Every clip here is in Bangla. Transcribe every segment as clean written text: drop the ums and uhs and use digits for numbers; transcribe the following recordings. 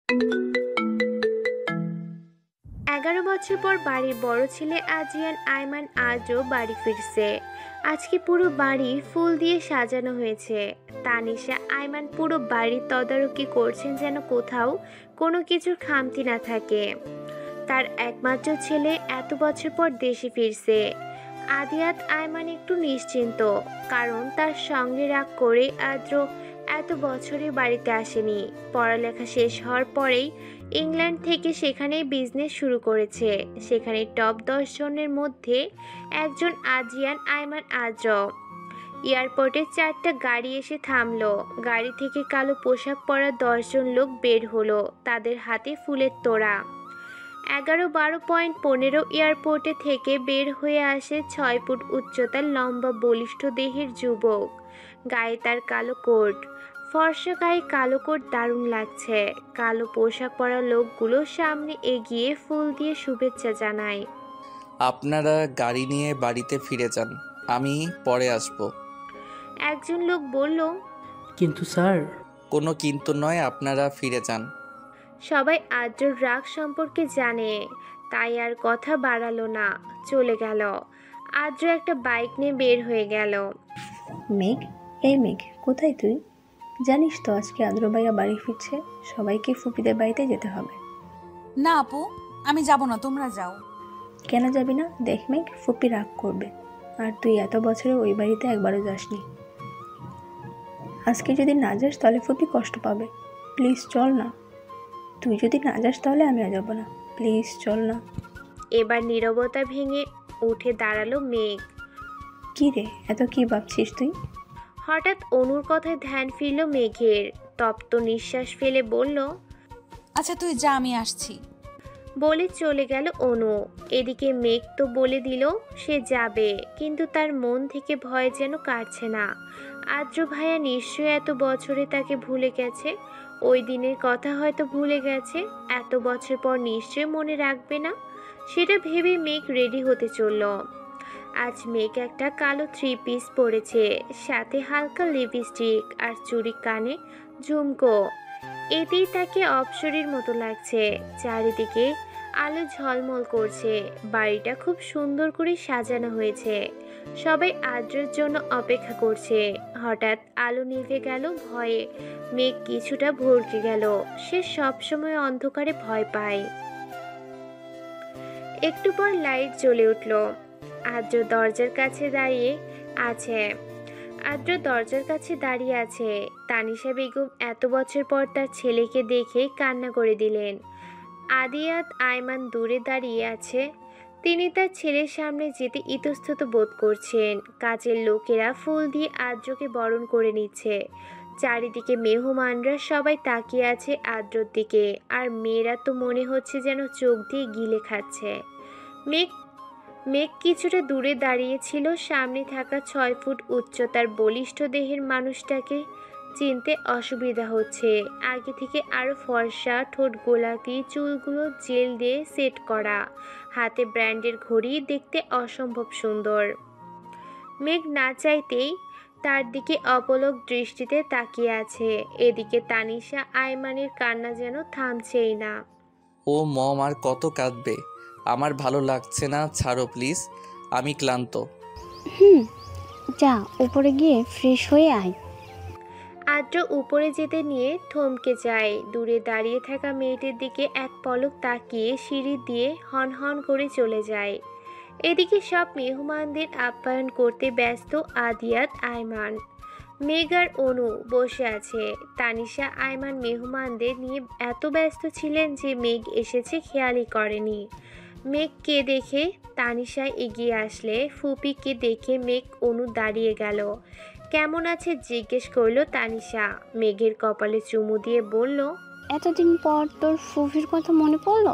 11 বছর পর বাড়ির বড় ছেলে আজিয়ান আয়মান আজও বাড়ি ফিরছে। আজকে পুরো বাড়ি ফুল দিয়ে সাজানো হয়েছে। তানিশা আয়মান পুরো বাড়ির তদারকি করছেন যেন কোথাও কোনো কিছুর খামতি না থাকে। তার একমাত্র ছেলে এত বছর পর দেশে ফিরছে। আদিয়াত আয়মান একটু নিশ্চিন্ত, কারণ তার সঙ্গে রাগ করে আদ্র এত বছরে বাড়িতে আসেনি। পড়ালেখা শেষ হওয়ার পরেই ইংল্যান্ড থেকে সেখানেই বিজনেস শুরু করেছে। সেখানে টপ 10 জনের মধ্যে একজন আজিয়ান আয়মান আদ্র। এয়ারপোর্টে 4টা গাড়ি এসে থামলো। গাড়ি থেকে কালো পোশাক পরা 10 জন লোক বের হলো, তাদের হাতে ফুলের তোড়া। 11, 12, 15 এয়ারপোর্টে থেকে বের হয়ে আসে 6 ফুট উচ্চতার লম্বা বলিষ্ঠ দেহের যুবক। গায়ে তার কালো কোট, ফর্সা গায়ে কালো কোট দারুণ লাগছে। কালো পোশাক পরা লোকগুলো সামনে এগিয়ে ফুল দিয়ে শুভেচ্ছা জানায়। আপনারা গাড়ি নিয়ে বাড়িতে ফিরে যান, আমি পরে আসব। একজন লোক বলল, কিন্তু স্যার। কোনো কিন্তু নয়, আপনারা ফিরে যান। সবাই আদ্রর রাগ সম্পর্কে জানে, তাই আর কথা বাড়ালো না, চলে গেল। আদ্র একটা বাইক নিয়ে বের হয়ে গেল। মেঘ, এই মেঘ, কোথায় তুই? জানিস তো আজকে আদ্র ভাইয়া বাড়ি ফিরছে, সবাইকে ফুপিদের বাড়িতে যেতে হবে। না আপু, আমি যাব না, তোমরা যাও। কেন যাবি না? দেখ মেঘ, ফুপি রাগ করবে। আর তুই এত বছরে ওই বাড়িতে একবারও যাসনি। আজকে যদি না যাস তাহলে ফুপি কষ্ট পাবে। প্লিজ চল না। তুই যদি না যাস তাহলে আমিও যাব না। প্লিজ চল না। এবার নীরবতা ভেঙে উঠে দাঁড়ালো মেঘ। কি রে, এত কি ভাবছিস তুই? হঠাৎ অনুর কথায় ধ্যান ফিরল মেঘের। তপ্ত নিঃশ্বাস ফেলে বলল, আচ্ছা তুই যা, আমি আসছি। বলে চলে গেল অনু। এদিকে মেঘ তো বলে দিল সে যাবে, কিন্তু তার মন থেকে ভয় যেন কাটছে না। আদ্র ভাইয়া নিশ্চয়ই এত বছরে তাকে ভুলে গেছে। ওই দিনের কথা হয়তো ভুলে গেছে, এত বছর পর নিশ্চয়ই মনে রাখবে না। সেটা ভেবে মেঘ রেডি হতে চলল। আজ মেঘ একটা কালো 3 পিস পরেছে, সাথে হালকা লিপস্টিক আর চুড়ি, কানে ঝুমকো। এতেই তাকে অপ্সরীর মতো লাগছে। চারিদিকে আলো ঝলমল করছে। বাড়িটা খুব সুন্দর করে সাজানো হয়েছে। সবাই আদ্রের জন্য অপেক্ষা করছে। হঠাৎ আলো নিভে গেল ভয়ে। মেঘ কিছুটা ভড়কে গেল। সে সবসময় অন্ধকারে ভয় পায়। একটু পর লাইট জ্বলে উঠল। আদ্র দরজার কাছে দাঁড়িয়ে আছে। তানিশা বেগম এত বছর পর তার ছেলেকে দেখে কান্না করে দিলেন। আদিয়াত আয়মান দূরে দাঁড়িয়ে আছে। তিনি তার ছেলের সামনে যেতে ইতস্তত বোধ করছেন। কাজের লোকেরা ফুল দিয়ে আদ্রকে বরণ করে নিচ্ছে। চারিদিকে মেহমানরা সবাই তাকিয়ে আছে আদ্রর দিকে, আর মেয়েরা তো মনে হচ্ছে যেন চোখ দিয়ে গিলে খাচ্ছে। মেঘ কিছুটা দূরে দাঁড়িয়েছিল। সামনে থাকা 6 ফুট উচ্চতার বলিষ্ঠ দেহের মানুষটাকে চিনতে অসুবিধা হচ্ছে। আগে থেকে আরো ফর্সা, ঠোঁট গোলাপি, চুলগুলো জেল দিয়ে সেট করা, হাতে ব্র্যান্ডের ঘড়ি, দেখতে অসম্ভব সুন্দর। মেঘ না চাইতেই তার দিকে অপলক দৃষ্টিতে তাকিয়ে আছে। এদিকে তানিশা আয়মানের কান্না যেন থামছেই না। ও মম, আর কত কাঁদবে? আমার ভালো লাগছে না, ছাড়ো প্লিজ, আমি ক্লান্ত। যা উপরে গিয়ে ফ্রেশ হয়ে আয়। আদ্র উপরে যেতে নিয়ে থমকে যায়। দূরে দাঁড়িয়ে থাকা মেয়েটির দিকে এক পলক তাকিয়ে সিঁড়ি দিয়ে হনহন করে চলে যায়। এদিকে সব মেহমানদের আপ্যায়ন করতে ব্যস্ত আদিয়াত আয়মান। মেঘ আর অনু বসে আছে। তানিশা আয়মান মেহমানদের নিয়ে এত ব্যস্ত ছিলেন যে মেঘ এসেছে খেয়ালই করেনি। মেঘকে দেখে তানিশা এগিয়ে আসলে ফুপিকে দেখে মেঘ অনু দাঁড়িয়ে গেল। কেমন আছে জিজ্ঞেস করলো তানিশা। মেঘের কপালে চুমু দিয়ে বলল, এতদিন পর তোর ফুফির কথা মনে পড়লো?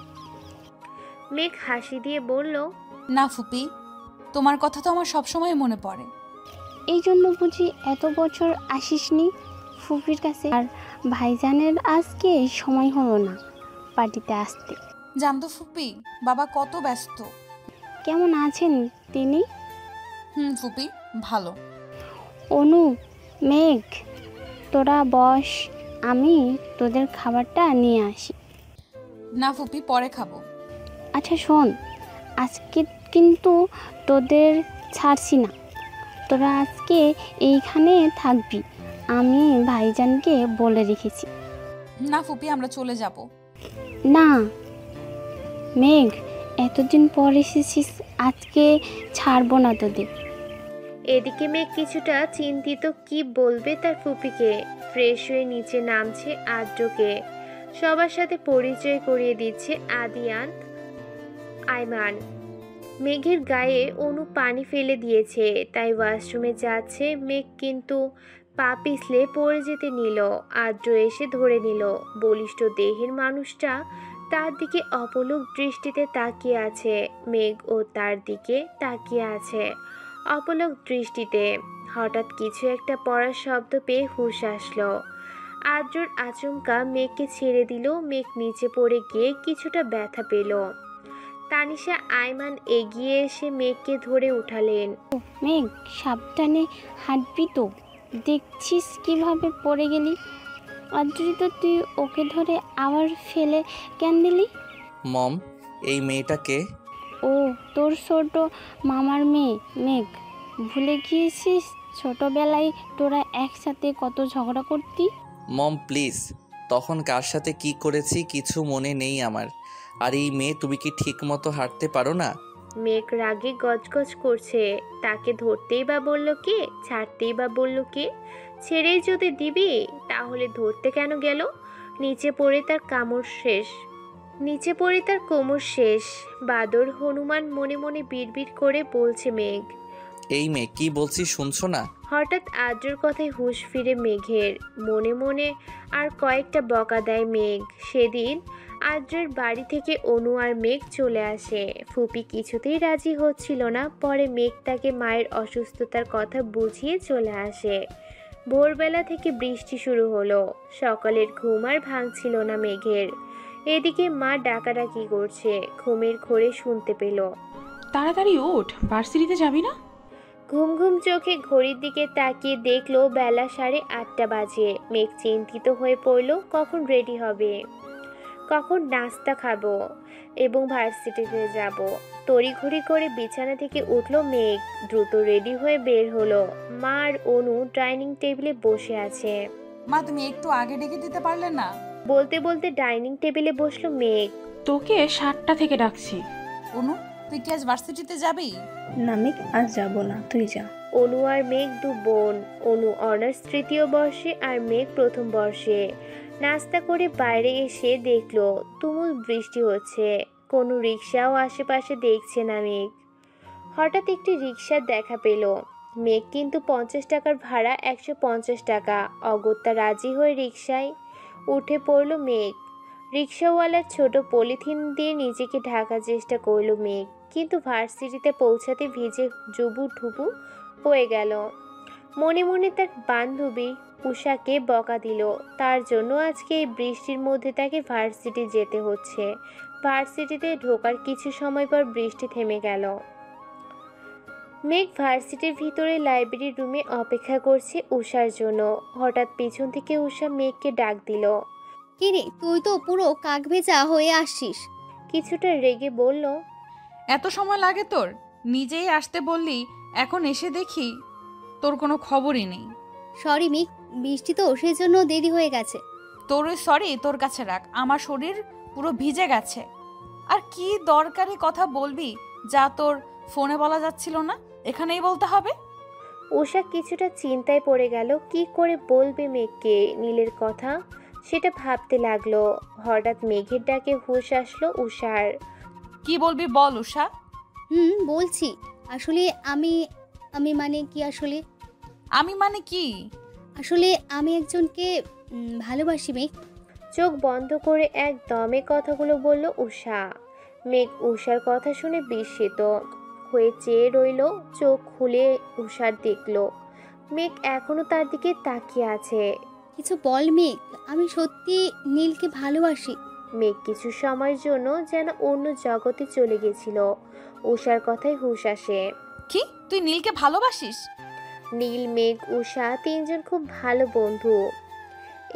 মেঘ হাসি দিয়ে বলল, না ফুপি, তোমার কথা তো আমার সবসময় মনে পড়ে। এই জন্য বুঝি এত বছর আসিসনি ফুফির কাছে? আর ভাইজানের আজকে সময় হলো না পার্টিতে আসতে। জানতো ফুপি, বাবা কত ব্যস্ত। কেমন আছেন তিনি? ফুপি ভালো। অনু, মেঘ, তোরা বস, আমি তোদের খাবারটা নিয়ে আসি। না ফুপি, পরে খাবো। আচ্ছা শোন, আজকে কিন্তু তোদের ছাড়ছি না, তোরা আজকে এইখানে থাকবি, আমি ভাইজানকে বলে রেখেছি। না ফুপি, আমরা চলে যাব। না মেঘ, এতদিন পর এসেছিস, আজকে ছাড়বো না তোদের। এদিকে মেঘ কিছুটা চিন্তিত, কি বলবে তার ফুপিকে। ফ্রেশ হয়ে নিচে নামছে আদ্রকে সবার সাথে পরিচয় করিয়ে দিচ্ছে আদিয়ান আইমান। মেঘের গায়ে অনু পানি ফেলে দিয়েছে, তাই ওয়াশরুমে যাচ্ছে মেঘ, কিন্তু পা পিছলে পড়ে যেতে নিল। আদ্র এসে ধরে নিল। বলিষ্ঠ দেহের মানুষটা তার দিকে অপলক দৃষ্টিতে তাকিয়ে আছে। মেঘ ও তার দিকে তাকিয়ে আছে অপলক দৃষ্টিতে। হঠাৎ কিছু একটা পড়ার শব্দ পেয়ে হুঁশ আসলো। আদ্রর আচমকা মেঘকে ছেড়ে দিল। মেঘ নিচে পড়ে গিয়ে কিছুটা ব্যথা পেল। তানিশা আইমান এগিয়ে এসে মেঘকে ধরে উঠালেন। মেঘ সাবধানে হাঁটবি তো, দেখছিস কিভাবে পড়ে গেলি। অদ্রিত তুই ওকে ধরে আবার ফেলে কেন দিলি? মম, এই মেয়েটাকে। ও তোর ছোট মামার মেয়ে মেঘ, ভুলে গিয়েছিস ছোটবেলায় তোরা একসাথে কত ঝগড়া করতি। মম প্লিজ, তখন কার সাথে কি করেছি কিছু মনে নেই আমার। আর এই মেয়ে, তুমি কি ঠিক মতো হাঁটতে পারো না? মেঘ রাগে গজগজ করছে। তাকে ধরতেই বা বলল কে, ছাড়তেই বা বলল কে? ছেড়েই যদি দিবি তাহলে ধরতে কেন গেল? নিচে পড়ে তার কামড় শেষ, নিচে পড়ে তার কোমর শেষ। বাদর হনুমান মনে মনে বিড়বিড় করে বলছে মেঘ। এই মেয়ে, কি বলছি শুনছো না? হঠাৎ আদ্রর কথায় হুঁশ ফিরে মেঘের। মনে মনে আর কয়েকটা বকা দেয় মেঘ। সেদিন আদ্রের বাড়ি থেকে অনু আর মেঘ চলে আসে। ফুপি কিছুতেই রাজি হচ্ছিল না। পরে মেঘ তাকে মায়ের অসুস্থতার কথা বুঝিয়ে চলে আসে। ভোরবেলা থেকে বৃষ্টি শুরু হলো। সকালের ঘুম আর ভাঙছিল না মেঘের। এদিকে মা ডাকাডাকি করছে, ঘুমের ঘোরে শুনতে পেল। তাড়াতাড়ি ওঠ, ভার্সিটিতে যাবি না? ঘুম ঘুম চোখে ঘড়ির দিকে তাকিয়ে দেখলো বেলা 8:30 বাজে। মেঘ চিন্তিত হয়ে পড়ল, কখন রেডি হবে, কখন নাস্তা খাবো এবং ভার্সিটিতে যাব। তড়িঘড়ি করে বিছানা থেকে উঠল মেঘ। দ্রুত রেডি হয়ে বের হলো। মা আর অনু ডাইনিং টেবিলে বসে আছে। মা, তুমি একটু আগে ডেকে দিতে পারলে না? বলতে বলতে ডাইনিং টেবিলে বসলো মেঘ। তোকে 7টা থেকে ডাকছি। অনু, তুই কি আজ ভার্সিটিতে যাবি? না মেঘ, আজ যাবো না, তুই যা। অনু আর মেঘ দু বোন। অনু অনার্স 3য় বর্ষে আর মেঘ 1ম বর্ষে। নাস্তা করে বাইরে এসে দেখলো তুমুল বৃষ্টি হচ্ছে। কোনো রিক্সাও আশেপাশে দেখছে না মেঘ। হঠাৎ একটি রিক্সার দেখা পেল মেঘ, কিন্তু 50 টাকার ভাড়া 150 টাকা। অগত্যা রাজি হয়ে রিক্সায় উঠে পড়ল মেঘ। রিক্সাওয়ালার ছোট পলিথিন দিয়ে নিজেকে ঢাকার চেষ্টা করল মেঘ, কিন্তু ভার্সিটিতে পৌঁছাতে ভিজে জুবু ঢুবু হয়ে গেল। মনে মনে তার বান্ধবী উষাকে বকা দিল। তার জন্য আজকে এই বৃষ্টির মধ্যে তাকে ভার্সিটি যেতে হচ্ছে। ভার্সিটিতে ঢোকার কিছু সময় পর বৃষ্টি থেমে গেল। মেঘ ভার্সিটির ভিতরে লাইব্রেরি রুমে অপেক্ষা করছে উষার জন্য। হঠাৎ পিছন থেকে উষা মেঘকে ডাক দিল। কিরে, তুই তো পুরো কাকভেজা হয়ে আসছিস। কিছুটা রেগে বলল, এত সময় লাগে তোর? নিজেই আসতে বললি, এখন এসে দেখি তোর কোনো খবরই নেই। সরি মিক, বৃষ্টি তো সেই জন্য দেরি হয়ে গেছে। তোর ওই সরি তোর কাছে রাখ, আমার শরীর পুরো ভিজে গেছে। আর কি দরকারি কথা বলবি যা তোর ফোনে বলা যাচ্ছিল না, এখানেই বলতে হবে? উষা কিছুটা চিন্তায় পড়ে গেল। কি করে বলবে মেঘকে নীলের কথা, সেটা ভাবতে লাগলো। হঠাৎ মেঘের ডাকে হুঁশ আসলো উষার। কি বলবি বল উষা। বলছি, আসলে আমি আমি মানে কি আসলে আমি মানে কি? আসলে আমি একজনকে ভালোবাসি মেঘ। চোখ বন্ধ করে এক দমে কথাগুলো বলল উষা। মেঘ উষার কথা শুনে বিস্মিত হয়ে চেয়ে রইল। চোখ খুলে উষার দেখল মেঘ এখনো তার দিকে তাকিয়ে আছে। কিছু বল মেঘ, আমি সত্যি নীলকে ভালোবাসি। মেঘ কিছু সময়ের জন্য যেন অন্য জগতে চলে গেছিল। উষার কথায় হুঁশ আসে। কি, তুই নীলকে ভালোবাসিস? নীল, মেঘ, উষা তিনজন খুব ভালো বন্ধু।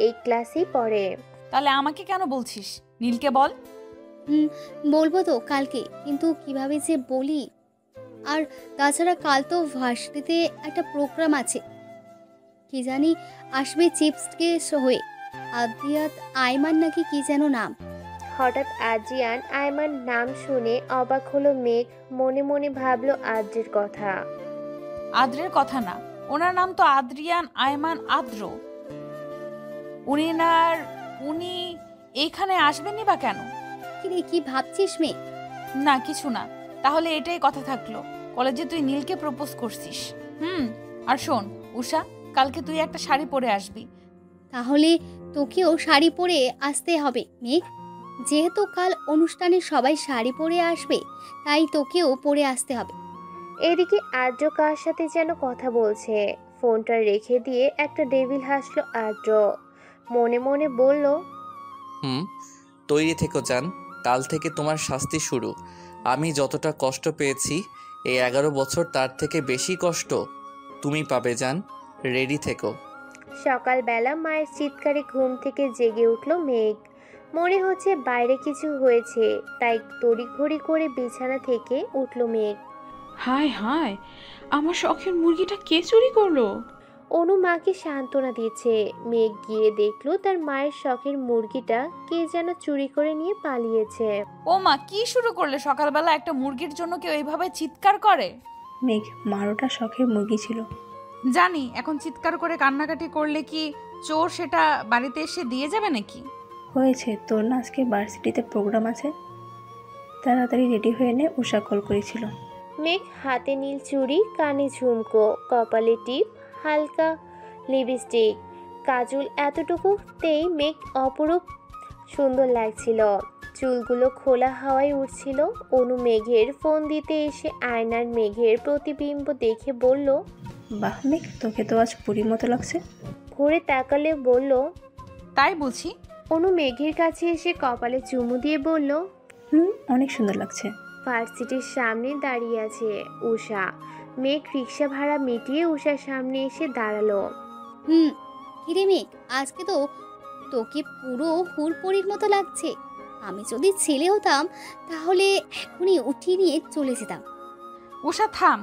এই ক্লাসেই পড়ে। তাহলে আমাকে কেন বলছিস? নীলকে বল। হুম, বলবো তো কালকে, কিন্তু কিভাবে যে বলি। আর তাছাড়া কাল তো ভার্সিটিতে একটা প্রোগ্রাম আছে, কি জানি আসবে চিপস গেস্ট হয়ে। আদিয়াত আইমান নাকি কি যেন নাম। হঠাৎ আদ্রিয়ান আয়মান নাম শুনে অবাক হলো মেঘ। মনে মনে ভাবলো আদ্রের কথা। আদ্রের কথা না, ওনার নাম তো আদ্রিয়ান আয়মান আদ্র। উনি এইখানে আসবেনই বা কেন? কিরে, কি ভাবছিস মেয়ে? না কিছু না। তাহলে এটাই কথা থাকলো, কলেজে তুই নীলকে প্রপোজ করছিস। আর শোন উষা, কালকে তুই একটা শাড়ি পরে আসবি। তাহলে তোকেও শাড়ি পরে আসতে হবে মেঘ। যেহেতু কাল অনুষ্ঠানে সবাই শাড়ি পরে আসবে, তাই তোকেও পরে আসতে হবে। এদিকে আদ্র কার সাথে যেন কথা বলছে। ফোনটা রেখে দিয়ে একটা ডেভিল হাসলো আদ্র। মনে মনে বলল, তৈরি থেকো জান, কাল থেকে তোমার শাস্তি শুরু। আমি যতটা কষ্ট পেয়েছি এই 11 বছর, তার থেকে বেশি কষ্ট তুমি পাবে জান। রেডি থেকো। সকালবেলা মায়ের চিৎকারে ঘুম থেকে জেগে উঠল মেঘ। মনে হচ্ছে বাইরে কিছু হয়েছে, তাই তড়িঘড়ি করে বিছানা থেকে উঠল মেঘ। হায় হায়, আমার শখের মুরগিটা কে চুরি করলো? অনু মাকে সান্ত্বনা দিচ্ছে। মেঘ গিয়ে দেখলো তার মায়ের শখের মুরগিটা কে যেন চুরি করে নিয়ে পালিয়েছে। ও মা, কি শুরু করলে সকালবেলা? একটা মুরগির জন্য কেউ এইভাবে চিৎকার করে? মেঘ, মারোটা শখের মুরগি ছিল। জানি, এখন চিৎকার করে কান্নাকাটি করলে কি চোর সেটা বাড়িতে এসে দিয়ে যাবে নাকি? হয়েছে তোর না আজকে ভার্সিটিতে প্রোগ্রাম আছে, তাড়াতাড়ি রেডি হয়ে নে, উষা কল করেছিল। মেঘ হাতে নীল চুড়ি, কানে ঝুমকো, কপালে টিপ, হালকা লিপস্টিক, কাজল, এতটুকুতেই মেঘ অপরূপ সুন্দর লাগছিল। চুলগুলো খোলা হাওয়ায় উঠছিল। অনু মেঘের ফোন দিতে এসে আয়নার মেঘের প্রতিবিম্ব দেখে বলল, বাহ মেঘ, তোকে তো আজ পুরীর মতো লাগছে। ঘুরে তাকালে বলল, তাই বুঝি? অনু মেঘের কাছে এসে কপালে চুমু দিয়ে বলল, অনেক সুন্দর লাগছে। ভার্সিটির সামনে দাঁড়িয়ে আছে উষা। মেঘ রিক্সা ভাড়া মিটিয়ে উষার সামনে এসে দাঁড়ালো। কিরে মেঘ, আজকে তো তোকে পুরো হুড়পড়ির মতো লাগছে। আমি যদি ছেলে হতাম তাহলে এখনই উঠিয়ে নিয়ে চলে যেতাম। উষা থাম,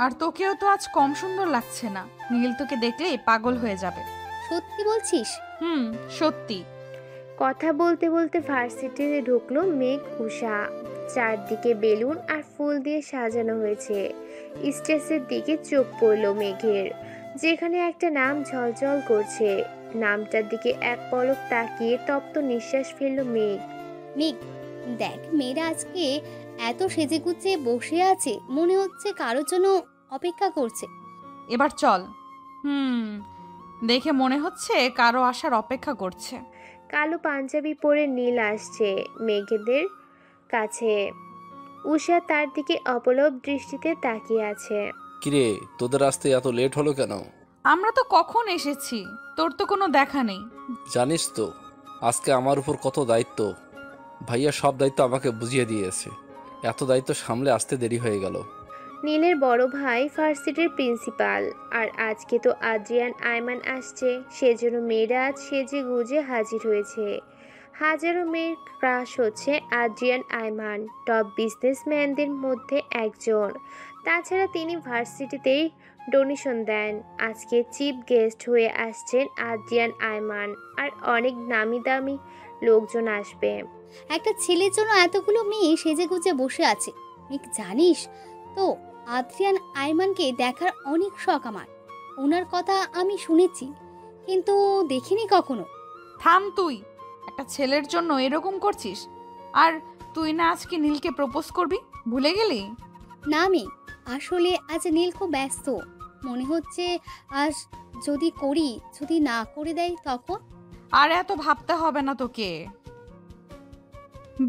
আর তোকেও তো আজ কম সুন্দর লাগছে না। নীল তোকে দেখলেই পাগল হয়ে যাবে। সত্যি বলছিস? সত্যি। কথা বলতে বলতে ভার্সিটিতে ঢুকলো মেঘ উষা। চারদিকে বেলুন আর ফুল দিয়ে সাজানো হয়েছে। স্টেজের দিকে চোখ পড়ল মেঘের, যেখানে একটা নাম ঝলঝল করছে। নামটার দিকে এক পলক তাকিয়ে তপ্ত নিঃশ্বাস ফেলল মেঘ। মেঘ দেখ, মেয়েরা আজকে এত সেজেগুজে বসে আছে, মনে হচ্ছে কারোর জন্য অপেক্ষা করছে। এবার চল। দেখে মনে হচ্ছে কারো আসার অপেক্ষা করছে। কালো পাঞ্জাবি পরে নীল আসছে মেঘেদের কাছে। উষা তার দিকে অপলক দৃষ্টিতে তাকিয়ে আছে। কিরে, তোদের আসতে এত লেট হলো কেন? আমরা তো কখন এসেছি, তোর তো কোনো দেখা নেই। জানিস তো আজকে আমার উপর কত দায়িত্ব। ভাইয়া সব দায়িত্ব আমাকে বুঝিয়ে দিয়েছে, এত দায়িত্ব সামলে আসতে দেরি হয়ে গেল। নীলের বড় ভাই ভার্সিটির প্রিন্সিপাল, আর আজকে তো আদ্রিয়ান আয়মান আসছে, সেজন্য মেয়েরা আজ সেজে গুজে হাজির হয়েছে। হাজারো মেয়ের ক্রাশ হচ্ছে আদ্রিয়ান আয়মান, টপ বিজনেসম্যানদের মধ্যে একজন। তাছাড়া তিনি ভার্সিটিতেই ডোনেশন দেন। আজকে চিফ গেস্ট হয়ে আসছেন আদ্রিয়ান আয়মান, আর অনেক নামি দামি লোকজন আসবে। একটা ছেলের জন্য এতগুলো মেয়ে সেজেগুজে বসে আছে। মেঘ জানিস তো, আদ্রিয়ান আয়মানকে দেখার অনেক শখ আমার। ওনার কথা আমি শুনেছি, কিন্তু দেখিনি কখনো। থাম তুই, একটা ছেলের জন্য এরকম করছিস? আর তুই না আজকে নীলকে প্রপোজ করবি, ভুলে গেলি? না আমি আসলে আজ নীল খুব ব্যস্ত। মনে হচ্ছে আজ যদি করি, যদি না করে দেয় তখন। আর এত ভাবতে হবে না তোকে,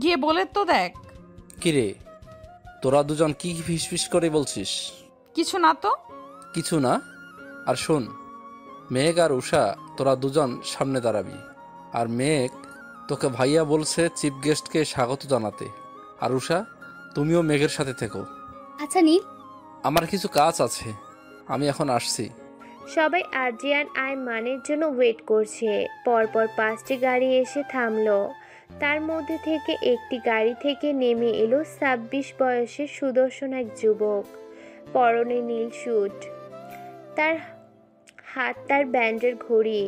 গিয়ে বলে তো দেখ। কিরে, তোরা দুজন কি ফিসফিস করে বলছিস? কিছু না তো। কিছু না? আর শোন, মেঘ আর উষা তোরা দুজন সামনে দাঁড়াবি। আর মেঘ, তোকে ভাইয়া বলছে চিফ গেস্টকে স্বাগত জানাতে। আর উষা, তুমিও মেঘের সাথে থেকো। আচ্ছা নীল, আমার কিছু কাজ আছে, আমি এখন আসছি। সবাই আদ্রিয়ান আয়মানের জন্য ওয়েট করছে। পরপর 5টি গাড়ি এসে থামলো। তার মধ্যে থেকে একটি গাড়ি থেকে নেমে এলো ২৬ বয়সের সুদর্শন এক যুবক। পরনে নীল স্যুট, তার তার ব্যান্ডের ঘড়ি,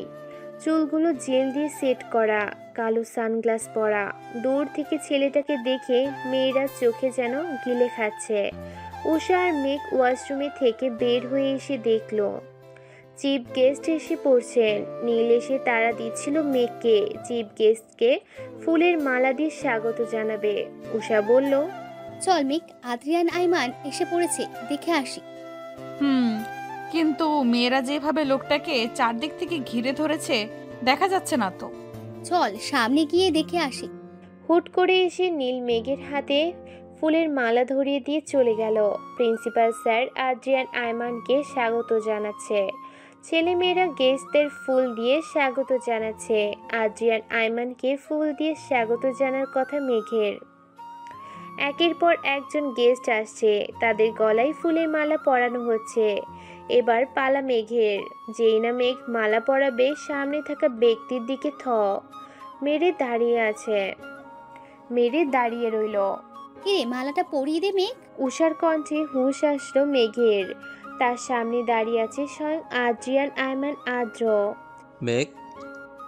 চুলগুলো জেল দিয়ে সেট করা, কালো সানগ্লাস পরা। দূর থেকে ছেলেটাকে দেখে মেয়েরা চোখে যেন গিলে খাচ্ছে। উষা আর মেঘ ওয়াশরুমে থেকে বের হয়ে এসে দেখলো চিফ গেস্ট এসে পড়ছেন। নীল এসে তাড়া দিচ্ছিল মেঘকে চিফ গেস্টকে ফুলের মালা দিয়ে স্বাগত জানাবে। উষা বলল, চল মেঘ, আদ্রিয়ান আইমান এসে পড়েছে, দেখে আসি। কিন্তু মেয়েরা যেভাবে লোকটাকে চারদিক থেকে ঘিরে ধরেছে দেখা যাচ্ছে না তো। চল সামনে গিয়ে দেখে আসি। হুট করে এসে নীল মেঘের হাতে ফুলের মালা ধরিয়ে দিয়ে চলে গেল। প্রিন্সিপাল স্যার আদ্রিয়ান আইমানকে স্বাগত জানাচ্ছে। ছেলেমেয়েরা গেস্টদের ফুল দিয়ে স্বাগত জানাচ্ছে। আদ্রিয়ান আইমানকে ফুল দিয়ে স্বাগত জানার কথা মেঘের। একের পর একজন গেস্ট আসছে, তাদের গলায় ফুলের মালা পরানো হচ্ছে। এবার পালা মেঘের। যেই না মেঘ মালা পরাবে, সামনে থাকা ব্যক্তির দিকে মেরে দাঁড়িয়ে রইল। কিরে, মালাটা পরিয়ে দে মেঘ। উষার কণ্ঠে হুঁশ আসলো মেঘের। তার সামনে দাঁড়িয়ে আছে স্বয়ং আদ্রিয়ান আইমান আদ্র। মেঘ,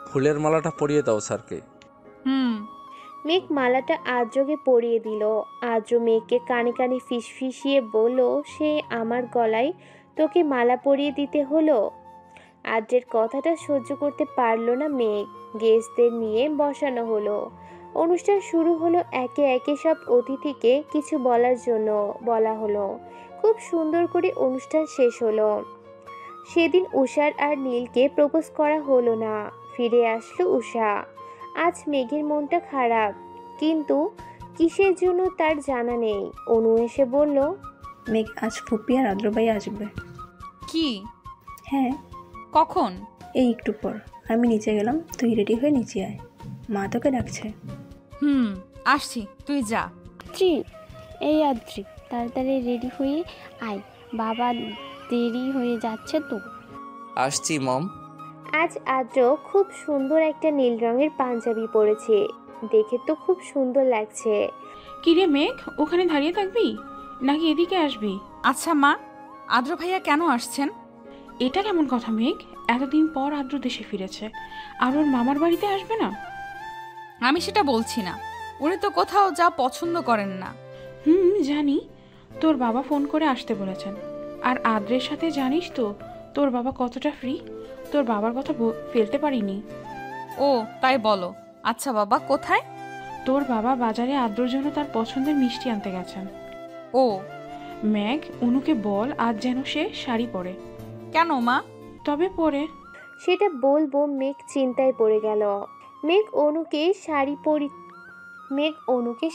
ফুলের মালাটা পরিয়ে দাও স্যারকে। মেঘ মালাটা আদ্রকে পরিয়ে দিল। আদ্র মেঘকে কানে কানে ফিসফিসিয়ে বলল, সে আমার গলায় তোকে মালা পরিয়ে দিতে হলো। আদ্রের কথাটা সহ্য করতে পারল না মেঘ। গেস্টদের নিয়ে বসানো হলো। অনুষ্ঠান শুরু হলো। একে একে সব অতিথিকে কিছু বলার জন্য বলা হলো। খুব সুন্দর করে অনুষ্ঠান শেষ হলো। সেদিন উষার আর নীলকে প্রপোজ করা হলো না। ফিরে আসলো উষা। আজ মেঘের মনটা খারাপ, কিন্তু কিসের জন্য তার জানা নেই। অনু এসে বলল, মেঘ, আজ ফুপি আর আদ্রবাই আসবে। কি? হ্যাঁ। কখন? এই একটু পর। আমি নিচে গেলাম, তুই রেডি হয়ে নিচে আয়, মা তোকে ডাকছে। আসছি, তুই যা। আদ্রি, এই আদ্রি, তাড়াতাড়ি রেডি হয়ে আয়, বাবা দেরি হয়ে যাচ্ছে তো। আসছি মম। আজ আদ্র খুব সুন্দর একটা নীল রঙের পাঞ্জাবি পরেছে, দেখে তো খুব সুন্দর লাগছে। কিরে মেঘ, ওখানে দাঁড়িয়ে থাকবি নাকি এদিকে আসবি? আচ্ছা মা, আদ্র ভাইয়া কেন আসছেন? এটা কেমন কথা মেঘ? এতদিন পর আদ্র দেশে ফিরেছে, আর ওর মামার বাড়িতে আসবে না? আমি সেটা বলছি না, উনি তো কোথাও যা পছন্দ করেন না। জানি, তোর বাবা ফোন করে আসতে বলেছেন। আর আদ্রের সাথে জানিস তো তোর বাবা কতটা ফ্রি, তোর বাবার কথা ফেলতে পারিনি। ও তাই বলো। আচ্ছা বাবা, কোথায়? তোর বাবা বাজারে আদ্রর জন্য তার পছন্দের মিষ্টি আনতে গেছেন। ও মেঘ, অনুকে বল আজ যেন সে শাড়ি পরে। কেন মা? তবে পরে। সেটা বলবো, মেঘ চিন্তায় পড়ে গেল। মেঘ অনুকে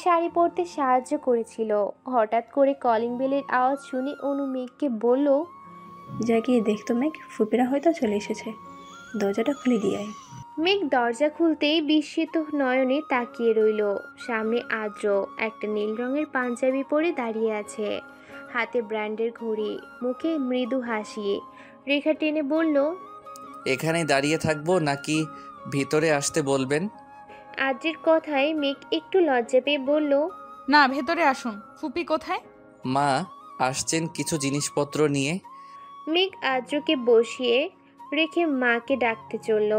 শাড়ি পরতে সাহায্য করেছিল। হঠাৎ করে কলিং বেলের আওয়াজ শুনে অনু মেঘকে বলল, যা গিয়ে দেখতো মেঘ, ফুপিরা হয়তো চলে এসেছে, দরজাটা খুলে দিয়ে আয়। মেঘ দরজা খুলতেই বিস্মিত নয়নে তাকিয়ে রইল। সামনে আদ্র একটা নীল রঙের পাঞ্জাবি পরে দাঁড়িয়ে আছে, হাতে ব্র্যান্ডের ঘড়ি, মুখে মৃদু হাসি। রেখা টেনে বলল, এখানে দাঁড়িয়ে থাকবো নাকি ভিতরে আসতে বলবেন? আদ্রের কথায় মেঘ একটু লজ্জা পেয়ে বলল, না, ভেতরে আসুন। ফুপি কোথায়? মা আসছেন কিছু জিনিসপত্র নিয়ে। মেঘ আদ্রকে বসিয়ে রেখে মাকে ডাকতে চলল।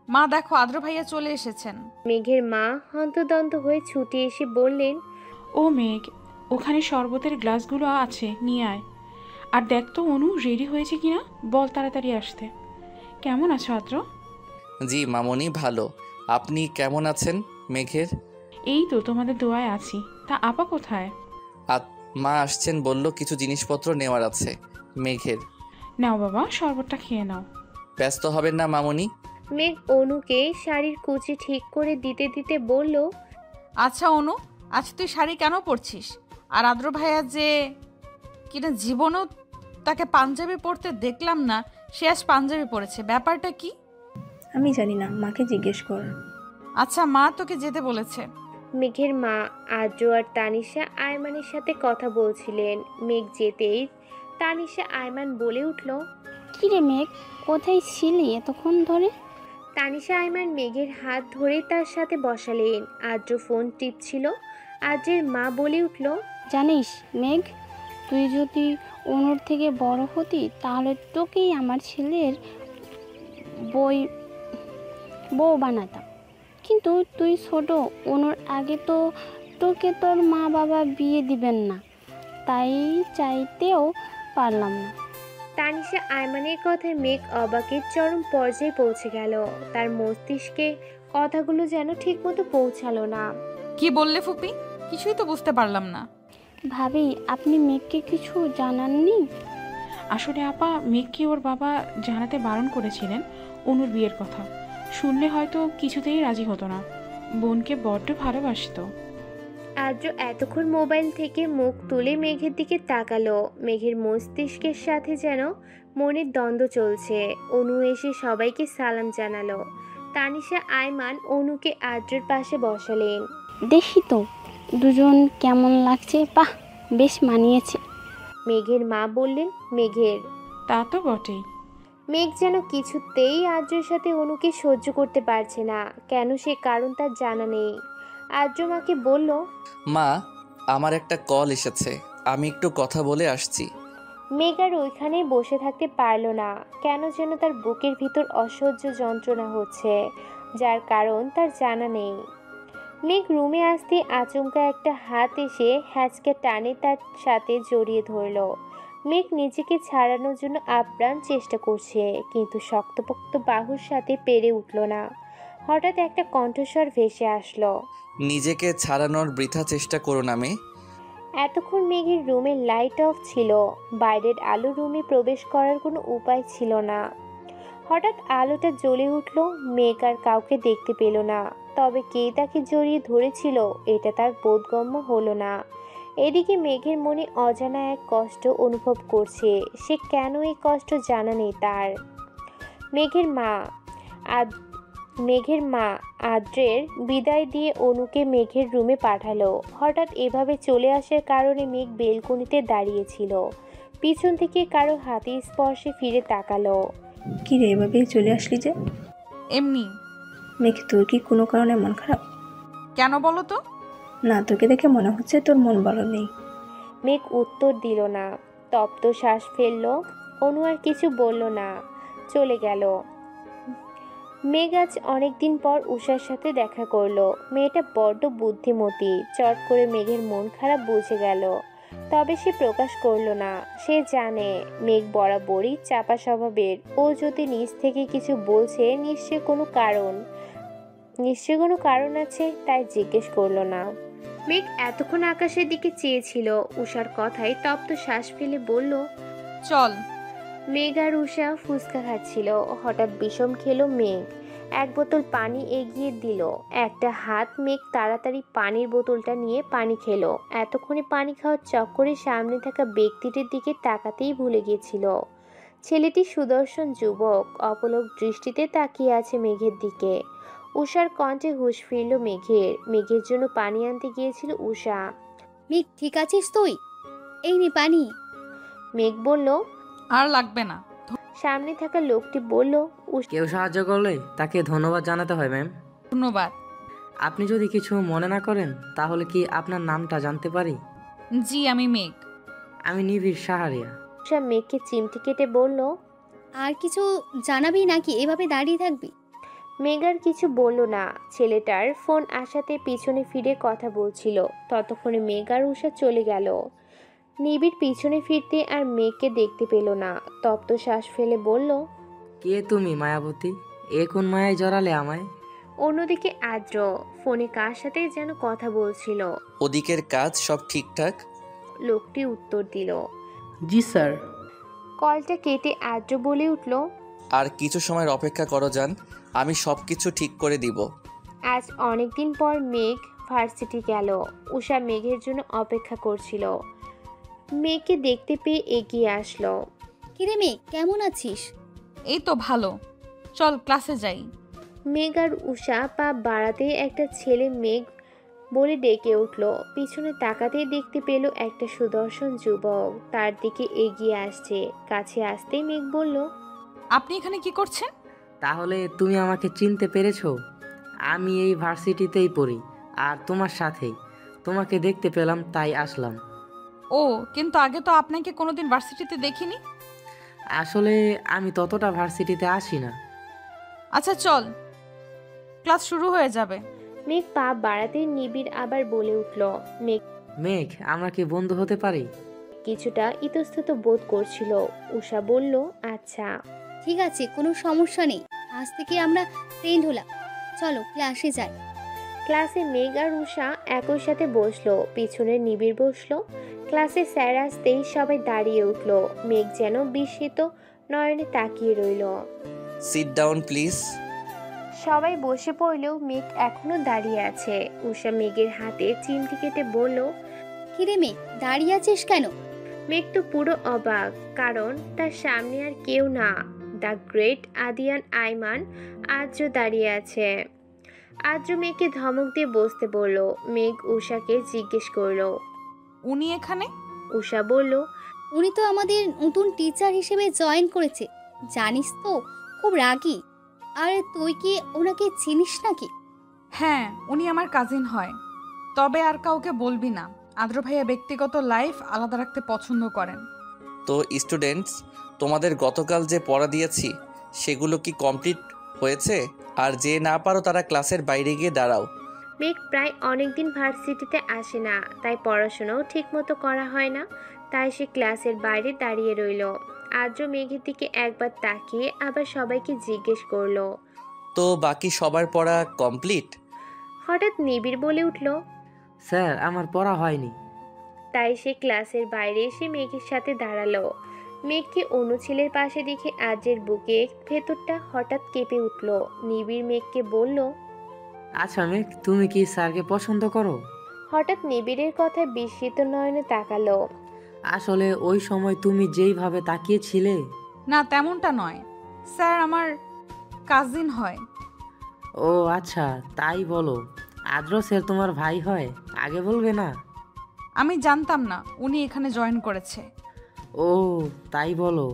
মা দেখো, আদ্র ভাইয়া চলে এসেছেন। মেঘের মা হন্তদন্ত হয়ে ছুটে এসে বললেন, ও মেঘ, ওখানে শরবতের গ্লাসগুলো আছে, নিয়ে আয়। আর দেখ তো অনু রেডি হয়েছে কিনা, বল তাড়াতাড়ি আসতে। কেমন আছো আদ্র? জি মামনি, ভালো। আপনি কেমন আছেন? মেঘের। এই তো তোমাদের দোয়ায় আছি। তা আপা কোথায়? মা আসছেন, বলল কিছু জিনিসপত্র নেওয়ার আছে। মেঘের। নাও বাবা, শরবতটা খেয়ে নাও। ব্যস্ত হবেন না মামনি। মেঘ অনুকে শাড়ির কুচি ঠিক করে দিতে দিতে বলল, আচ্ছা অনু, আজ তুই শাড়ি কেন পরছিস? আর আদ্র ভাইয়া যে কিনা জীবনেও তাকে পাঞ্জাবি পরতে দেখলাম না, সে আজ পাঞ্জাবি পরেছে, ব্যাপারটা কি? আমি জানি না, মাকে জিজ্ঞেস কর। আচ্ছা মা তোকে যেতে বলেছে। মেঘের মা আদ্র আর তানিশা আয়মানের সাথে কথা বলছিলেন। মেঘ যেতেই তানিশা আয়মান বলে উঠল, কিরে মেঘ, কোথায় ছিলি এতক্ষণ ধরে? তানিশা আইমান মেঘের হাত ধরে তার সাথে বসালেন। আদ্র ফোন টিপছিল। আদ্রের মা বলে উঠল, জানিস মেঘ, তুই যদি অনুর থেকে বড় হতি তাহলে তোকেই আমার ছেলের বই বউ বানাতাম। কিন্তু তুই ছোট, অনুর আগে তো তোকে তোর মা বাবা বিয়ে দিবেন না, তাই চাইতেও পারলাম না। তানিশা আইমানের কথায় মেঘ অবাকের চরম পর্যায়ে পৌঁছে গেল। তার মস্তিষ্কে কথাগুলো যেন ঠিকমতো পৌঁছালো না। কি বললে ফুপি? কিছুই তো বুঝতে পারলাম না। ভাবি, আপনি মেঘকে কিছু জানাননি? আসলে আপা, মেঘকে ওর বাবা জানাতে বারণ করেছিলেন অনুর বিয়ের কথা। শুনলে হয়তো কিছুতেই রাজি হতো না। বোনকে বড্ড ভালোবাসতো। আদ্র এতক্ষণ মোবাইল থেকে মুখ তুলে মেঘের দিকে তাকালো। মেঘের মস্তিষ্কের সাথে যেন মনের দ্বন্দ্ব চলছে। অনু এসে সবাইকে সালাম জানালো। তানিশা আইমান অনুকে আদ্রের পাশে বসালেন। দেখি তো দুজন কেমন লাগছে। বাহ, বেশ মানিয়েছে। মেঘের মা বললেন, মেঘের। তা তো বটেই। মেঘ যেন কিছুতেই আদ্রের সাথে অনুকে সহ্য করতে পারছে না। কেন সে কারণ তার জানা নেই। আদ্র মাকে বলল, মা, আমার একটা কল এসেছে, আমি একটু কথা বলে আসছি। মেঘ আর ওইখানে বসে থাকতে পারল না। কেন যেন তার বুকের ভিতর অসহ্য যন্ত্রণা হচ্ছে, যার কারণ তার জানা নেই। মেঘ রুমে আসতে আচমকা একটা হাত এসে হ্যাচকে টানে তার সাথে জড়িয়ে ধরল। মেঘ নিজেকে ছাড়ানোর জন্য আপ্রাণ চেষ্টা করছে, কিন্তু শক্তপোক্ত বাহুর সাথে পেরে উঠল না। হঠাৎ একটা কণ্ঠস্বর ভেসে আসলো, নিজেকে ছাড়ানোর বৃথা চেষ্টা করো না মেয়ে। এতক্ষণ মেঘের রুমের লাইট অফ ছিল। বাইরের আলো রুমে প্রবেশ করার কোনো উপায় ছিল না। হঠাৎ আলোটা জ্বলে উঠল। মেঘ আর কাউকে দেখতে পেল না, তবে কে তাকে জড়িয়ে ধরেছিল এটা তার বোধগম্য হলো না। এদিকে মেঘের মনে অজানা এক কষ্ট অনুভব করছে। সে কেন এই কষ্ট জানা নেই তার। মেঘের মা আদ্রের বিদায় দিয়ে অনুকে মেঘের রুমে পাঠালো। হঠাৎ এভাবে চলে আসার কারণে মেঘ বেলকনিতে দাঁড়িয়েছিল। পিছন থেকে কারো হাতের স্পর্শে ফিরে তাকালো। কি রে, এভাবেই চলে আসলি যে? এমনি। মেঘ, তোর কি কোনো কারণে মন খারাপ? কেন বলো তো? না, তোকে দেখে মনে হচ্ছে তোর মন ভালো নেই। মেঘ উত্তর দিল না, তপ্ত শ্বাস ফেলল। অনু আর কিছু বলল না, চলে গেল। মেঘ আজ অনেকদিন পর উষার সাথে দেখা করলো। মেয়েটা বড্ড বুদ্ধিমতী। চট করে মেঘের মন খারাপ বুঝে গেল, তবে সে প্রকাশ করলো না। সে জানে মেঘ বরাবরই চাপা স্বভাবের। ও যদি নিজ থেকে কিছু বলছে নিশ্চয় কোনো কারণ আছে, তাই জিজ্ঞেস করলো না। মেঘ এতক্ষণ আকাশের দিকে চেয়েছিল। উষার কথায় তপ্ত শ্বাস ফেলে বলল, চল। মেঘ আর উষা ফুচকা খাচ্ছিল। হঠাৎ বিষম খেলো মেঘ। এক বোতল পানি এগিয়ে দিল। একটা হাত মেঘ তাড়াতাড়ি পানির বোতলটা নিয়ে পানি খেলো। এতক্ষণে পানি খাওয়ার চক্করে সামনে থাকা ব্যক্তিটির দিকে তাকাতেই ভুলে গেছিল। ছেলেটি সুদর্শন যুবক, অপলক দৃষ্টিতে তাকিয়ে আছে মেঘের দিকে। উষার কণ্ঠে হুঁশ ফিরল মেঘের। মেঘের জন্য পানি আনতে গিয়েছিল উষা। মেঘ, ঠিক আছিস তুই? এই নে পানি। মেঘ বলল, আর লাগবে না। সামনে থাকা লোকটি বলল, কেউ সাহায্য করলে তাকে ধন্যবাদ জানাতে হয় ম্যাম। ধন্যবাদ। আপনি যদি কিছু মনে না করেন তাহলে কি আপনার নামটা জানতে পারি? জি, আমি মেঘ। আমি নিবিড় সাহারিয়া। উষা মেঘকে চিমটি কেটে বলল, আর কিছু জানাবি নাকি এভাবে দাঁড়িয়ে থাকবি? মেঘ আর কিছু বলল না। ছেলেটার ফোন আসাতে পিছনে ফিরে কথা বলছিল। ততক্ষণে মেঘ আর উষা চলে গেল। নিবিড় পিছনে ফিরতে আর মেঘকে দেখতে পেল না। তপ্ত শ্বাস ফেলে বলল, কে তুমি মায়াবতী? এ কোন মায়ায় জড়ালে আমায়? অন্যদিকে আদ্র ফোনে কার সাথে যেন কথা বলছিল। ওদিকের কাজ সব ঠিকঠাক? লোকটি উত্তর দিল। জি স্যার। কলটা কেটে আদ্র বলে উঠল, আর কিছু সময়ের অপেক্ষা করো যান, আমি সব কিছু ঠিক করে দিব। আজ অনেকদিন পর মেঘ ভার্সিটি গেল। উষা মেঘের জন্য অপেক্ষা করছিল। মেঘকে দেখতে পেয়ে এগিয়ে আসলো। কিরে মেঘ, কেমন আছিস? এই তো ভালো, চল ক্লাসে যাই। মেঘ আর উষা পা বাড়াতে একটা ছেলে মেঘ বলে ডেকে উঠল। পিছনে তাকাতেই দেখতে পেল একটা সুদর্শন যুবক তার দিকে এগিয়ে আসছে। কাছে আসতেই মেঘ বলল, আপনি এখানে কি করছেন? তাহলে তুমি আমাকে চিনতে পেরেছো? আমি এই ভার্সিটিতেই পড়ি আর তোমার সাথেই। তোমাকে দেখতে পেলাম তাই আসলাম। ও, কিন্তু আগে তো আপনাকে কোনোদিন ভার্সিটিতে দেখিনি। আসলে আমি ততটা ভার্সিটিতে আসি না। আচ্ছা চল, ক্লাস শুরু হয়ে যাবে। মেঘ পা বাড়াতে নিবিড় আবার বলে উঠল। মেঘ মেঘ, আমরা কি বন্ধু হতে পারি? কিছুটা ইতস্তত বোধ করছিল। উষা বলল, আচ্ছা। ঠিক আছে, কোনো সমস্যা নেই। আজ থেকে আমরা ফ্রেন্ড হলাম। চলো ক্লাসে যাই। ক্লাসে মেঘ আর উষা একই সাথে বসলো, পিছনে নিবিড় বসলো। ক্লাসে স্যার আসতেই সবাই দাঁড়িয়ে উঠলো। মেঘ যেন বিস্মিত নয়নে তাকিয়ে রইল। Sit down please. সবাই বসে পড়লেও মেঘ এখনো দাঁড়িয়ে আছে। উষা মেঘের হাতে চিমটি কেটে বলল, কিরে মেয়ে, দাঁড়িয়ে আছিস কেন? মেঘ তো পুরো অবাক, কারণ তার সামনে আর কেউ না, দ্য গ্রেট আদিয়ান আইমান আর্য দাঁড়িয়ে আছে। আর্য মেঘকে ধমক দিয়ে বসতে বলল। মেঘ উষাকে জিজ্ঞেস করলো, উনি এখানে? উষা বলল, উনি তো আমাদের নতুন টিচার হিসেবে জয়েন করেছে, জানিস তো, খুব রাগী। আর তুই কি ওনাকে চিনিস নাকি? হ্যাঁ, উনি আমার কাজিন হয়। তবে আর কাউকে বলবি না, আদ্র ভাইয়া ব্যক্তিগত লাইফ আলাদা রাখতে পছন্দ করেন। তো স্টুডেন্টস, তোমাদের গতকাল যে পড়া দিয়েছি সেগুলো কি কমপ্লিট হয়েছে? আর যে না পারো তারা ক্লাসের বাইরে গিয়ে দাঁড়াও। মেঘ প্রায় অনেকদিন ভার্সিটিতে আসে না, তাই পড়াশোনাও ঠিক মতো করা হয় না, তাই সে ক্লাসের বাইরে দাঁড়িয়ে রইল। আর্য মেঘের দিকে একবার তাকিয়ে আবার সবাইকে জিজ্ঞেস করলো, তো বাকি সবার পড়া কমপ্লিট? হঠাৎ নিবিড় বলে উঠল। স্যার, আমার পড়া হয়নি। তাই সে ক্লাসের বাইরে এসে মেঘের সাথে দাঁড়ালো। মেঘকে অন্য ছেলের পাশে দেখে আর্যের বুকে ভেতরটা হঠাৎ কেঁপে উঠল। নিবিড় মেঘকে বলল, আচ্ছা মেঘ, তুমি কি স্যারকে পছন্দ করো? হঠাৎ নিবিড়ের কথায় বিস্মিত নয়নে তাকালো। আসলে ওই সময় তুমি যেইভাবে তাকিয়েছিলে। না, তেমনটা নয় স্যার, আমার কাজিন হয়। ও আচ্ছা, তাই বলো। আদ্র স্যার তোমার ভাই হয়? আগে বলবে না? আমি জানতাম না উনি এখানে জয়েন করেছে। ও তাই বলো।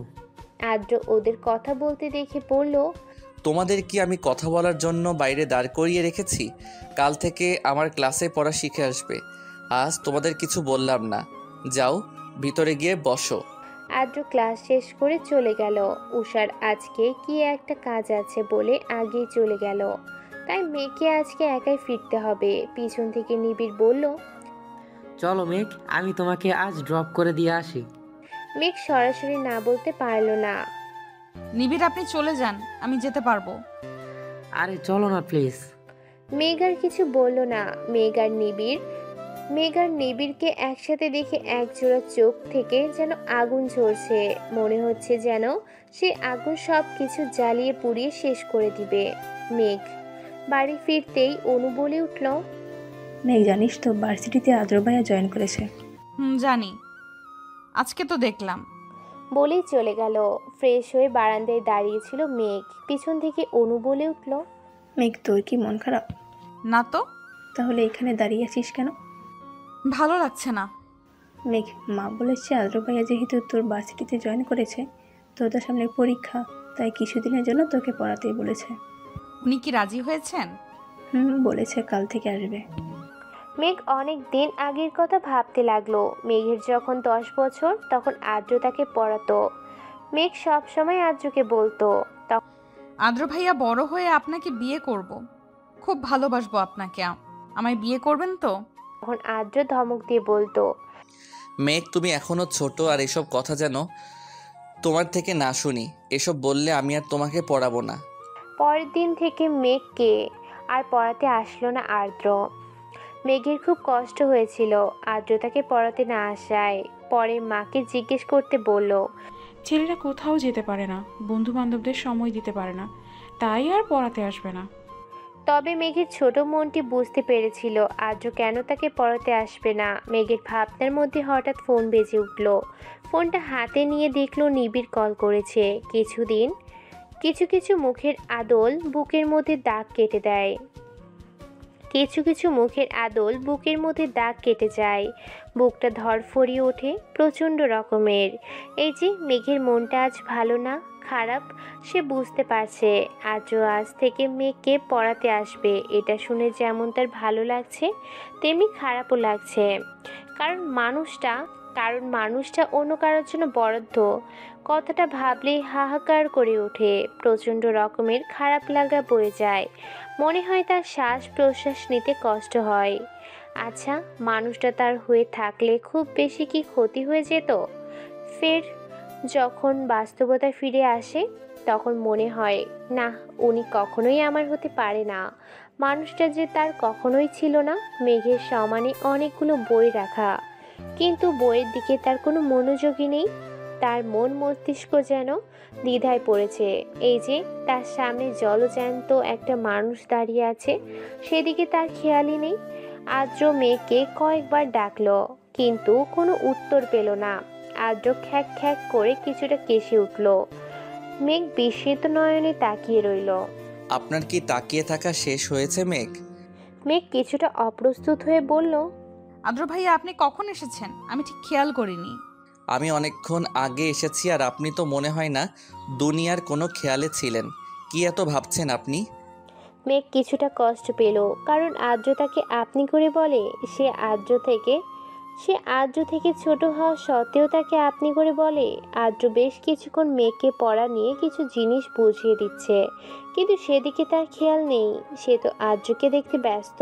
আদ্র ওদের কথা বলতে দেখে বলল, তোমাদের কি আমি কথা বলার জন্য বাইরে দাঁড় করিয়ে রেখেছি? কাল থেকে আমার ক্লাসে পড়া শিখে আসবে। আজ তোমাদের কিছু বললাম না, যাও ভিতরে গিয়ে বসো। আদ্র ক্লাস শেষ করে চলে গেল। উষার আজকে কি একটা কাজ আছে বলে আগেই চলে গেল, তাই মেয়েকে আজকে একাই ফিরতে হবে। পিছন থেকে নিবিড় বলল, চলো মেঘ, আমি তোমাকে আজ ড্রপ করে দিয়ে আসি। মেঘ সরাসরি না বলতে পারলো না। নিবিড়, আপনি চলে যান, আমি যেতে পারবো। আরে চলো না প্লিজ। মেঘ আর কিছু বলল না। মেঘ আর নিবিড়কে একসাথে দেখে একজোড়া চোখ থেকে যেন আগুন ঝরছে। মনে হচ্ছে যেন সে আগুন সব কিছু জ্বালিয়ে পুড়িয়ে শেষ করে দিবে। মেঘ বাড়ি ফিরতেই অনু বলে উঠল, মেঘ, জানিস তো ভার্সিটিতে আদ্র ভাইয়া জয়েন করেছে? জানি, আজকে তো দেখলাম। বলেই চলে গেল। ফ্রেশ হয়ে বারান্দায় দাঁড়িয়েছিল মেঘ। পিছন থেকে অনু বলে উঠল, মেঘ, তোর কি মন খারাপ? না তো। তাহলে এখানে দাঁড়িয়ে আছিস কেন? ভালো লাগছে না। মেঘ, মা বলেছে আদ্র ভাইয়া যেহেতু তোর ভার্সিটিতে জয়েন করেছে, তোদের সামনে পরীক্ষা, তাই কিছুদিনের জন্য তোকে পড়াতেই বলেছে। উনি কি রাজি হয়েছেন? বলেছে কাল থেকে আসবে। মেঘ অনেক দিন আগের কথা ভাবতে লাগলো। মেঘের যখন 10 বছর, তখন আদ্র তাকে পড়াতো। মেঘ সব সময় আদ্রকে বলতো, আদ্র ভাইয়া বড় হয়ে আপনাকে বিয়ে করব, খুব ভালোবাসবো আপনাকে, আমায় বিয়ে করবেন তো? তখন আদ্র ধমক দিয়ে বলতো, মেঘ, তুমি এখনো ছোট, আর এসব কথা যেন তোমার থেকে না শুনি। এসব বললে আমি আর তোমাকে পড়াবো না। পরের দিন থেকে মেঘকে আর পড়াতে আসলো না আদ্র। মেঘের খুব কষ্ট হয়েছিল আদ্র তাকে পড়াতে না আসায়। পরে মাকে জিজ্ঞেস করতে বলল, ছেলেরা কোথাও যেতে পারে না, বন্ধু বান্ধবদের সময় দিতে পারে না, তাই আর পড়াতে আসবে না। তবে মেঘের ছোট মনটি বুঝতে পেরেছিল আদ্র কেন তাকে পড়াতে আসবে না। মেঘের ভাবনার মধ্যে হঠাৎ ফোন বেজে উঠল। ফোনটা হাতে নিয়ে দেখলো নিবিড় কল করেছে। কিছু মুখের আদল বুকের মধ্যে দাগ কেটে দেয়। কিছু মুখের আদল বুকের মধ্যে দাগ কেটে যায়। বুকটা ধরফরিয়ে ওঠে প্রচণ্ড রকমের। এই যে মেঘের মনটা আজ ভালো না, খারাপ সে বুঝতে পারছে। আদ্র আজ থেকে মেয়েকে পড়াতে আসবে, এটা শুনে যেমন তার ভালো লাগছে তেমনি খারাপও লাগছে। কারণ মানুষটা অন্য কারোর জন্য বরাদ্দ। কথাটা ভাবলেই হাহাকার করে ওঠে, প্রচণ্ড রকমের খারাপ লাগা বয়ে যায়। মনে হয় তার শ্বাস প্রশ্বাস নিতে কষ্ট হয়। আচ্ছা, মানুষটা তার হয়ে থাকলে খুব বেশি কি ক্ষতি হয়ে যেত? ফের যখন বাস্তবতা ফিরে আসে তখন মনে হয় না, উনি কখনোই আমার হতে পারে না। মানুষটা যে তার কখনোই ছিল না। মেঘের সমানে অনেকগুলো বই রাখা, কিন্তু বইয়ের দিকে তার কোনো মনোযোগই নেই। তার মন মস্তিষ্ক যেন দ্বিধায় পড়েছে। এই যে তার সামনে জলজ্যান্ত একটা মানুষ দাঁড়িয়ে আছে, সেদিকে তার খেয়ালই নেই। আদ্র মেয়েকে কয়েকবার ডাকলো, কিন্তু কোনো উত্তর পেল না। আদ্র খ্যাক খ্যাক করে কিছুটা কেসে উঠল। মেঘ বিস্মিত নয়নে তাকিয়ে রইল। আপনার কি তাকিয়ে থাকা শেষ হয়েছে মেঘ? মেঘ কিছুটা অপ্রস্তুত হয়ে বলল, আদ্র ভাইয়া আপনি কখন এসেছেন? আমি ঠিক খেয়াল করিনি। আমি অনেকক্ষণ আগে এসেছি, আর আপনি তো মনে হয় না দুনিয়ার কোনো খেয়ালে ছিলেন। কি এত ভাবছেন আপনি? মেঘ কিছুটা কষ্ট পেল, কারণ আদ্র তাকে আপনি করে বলে। সে আদ্র থেকে ছোট হওয়া সত্ত্বেও তাকে আপনি করে বলে। আদ্র বেশ কিছুক্ষণ মেঘকে পড়া নিয়ে কিছু জিনিস বুঝিয়ে দিচ্ছে, কিন্তু সেদিকে তার খেয়াল নেই। সে তো আদ্রকে দেখতে ব্যস্ত।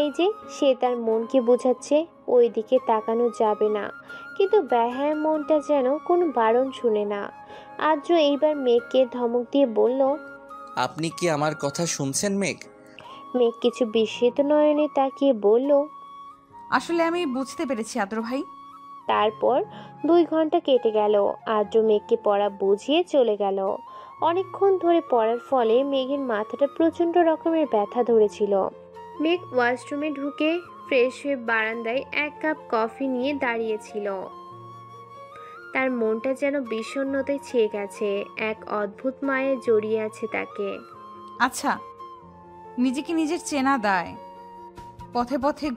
এই যে সে তার মনকে বোঝাচ্ছে ওই দিকে তাকানো যাবে না, কিন্তু বেহায়া মনটা যেন কোনো বারণ শুনে না। আদ্র এইবার মেঘকে ধমক দিয়ে বলল, আপনি কি আমার কথা শুনছেন মেঘ? মেঘ কিছু বিস্মিত নয়নে তাকিয়ে বলল, আসলে আমি বুঝতে পেরেছি আদ্র ভাই। তারপর 2 ঘন্টা কেটে গেল। আদ্র মেঘকে পড়া বুঝিয়ে চলে গেল। অনেকক্ষণ ধরে পড়ার ফলে মেঘের মাথাটা প্রচণ্ড রকমের ব্যথা ধরেছিল। মেঘ ওয়াশরুমে ঢুকে ফ্রেশ হয়ে বারান্দায় 1 কাপ কফি নিয়ে দাঁড়িয়েছিল। তার মনটা যেন বিষণ্ণতায় ছেয়ে গেছে। এক অদ্ভুত মায়ে জড়িয়ে আছে তাকে। আচ্ছা, নিজেকে নিজের চেনা দায়। পথে পথে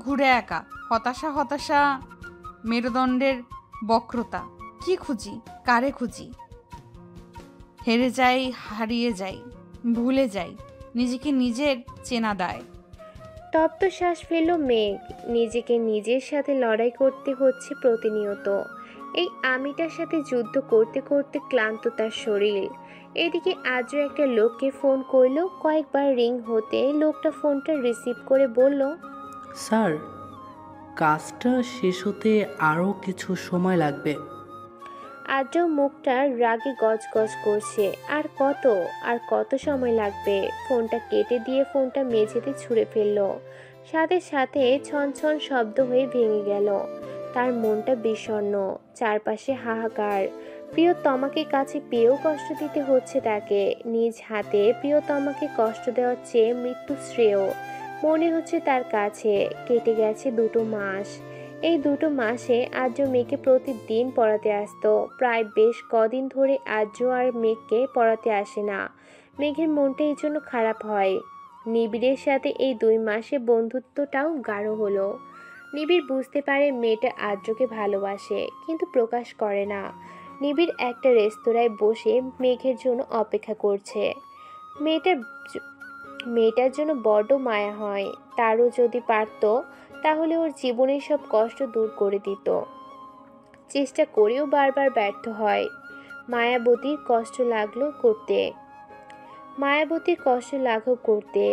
ঘুরে একা হতাশা হতাশা, মেরুদণ্ডের বক্রতা। কি খুঁজি, কারে খুঁজি? হেরে যাই, হারিয়ে যাই, ভুলে যাই। নিজেকে নিজের চেনা দায়। তপ্ত শ্বাস ফেলল মেঘ। নিজেকে নিজের সাথে লড়াই করতে হচ্ছে প্রতিনিয়ত। এই আমিটার সাথে যুদ্ধ করতে করতে ক্লান্ত তার শরীর। এদিকে আজও একটা লোককে ফোন করলো। কয়েকবার রিং হতে লোকটা ফোনটা রিসিভ করে বলল, স্যার, কাজটা শেষ হতে আরও কিছু সময় লাগবে। আজও মুখটা রাগে গজগজ করছে। আর কত সময় লাগবে? ফোনটা কেটে দিয়ে ফোনটা মেঝেতে ছুঁড়ে ফেললো। সাথে সাথে ছনছন শব্দ হয়ে ভেঙে গেল। তার মনটা বিষণ্ণ, চারপাশে হাহাকার। প্রিয়তমাকে কাছে পেয়েও কষ্ট দিতে হচ্ছে তাকে। নিজ হাতে প্রিয়তমাকে কষ্ট দেওয়ার চেয়ে মৃত্যু শ্রেয় মনে হচ্ছে তার কাছে। কেটে গেছে 2 মাস। এই 2 মাসে আর্য মেয়েকে প্রতিদিন পড়াতে আসতো। প্রায় বেশ কদিন ধরে আর্য আর মেঘকে পড়াতে আসে না। মেঘের মনটা এই জন্য খারাপ হয়। নিবিড়ের সাথে এই 2 মাসে বন্ধুত্বটাও গাঢ় হলো। নিবিড় বুঝতে পারে মেয়েটা আর্যকে ভালোবাসে, কিন্তু প্রকাশ করে না। নিবিড় একটা রেস্তোরাঁয় বসে মেঘের জন্য অপেক্ষা করছে। মেয়েটার জন্য বড্ড মায়া হয়। তারও যদি পারতো তাহলে ওর জীবনের সব কষ্ট দূর করে দিত। চেষ্টা করেও বারবার ব্যর্থ হয়। মায়াবতীর কষ্ট লাঘব করতে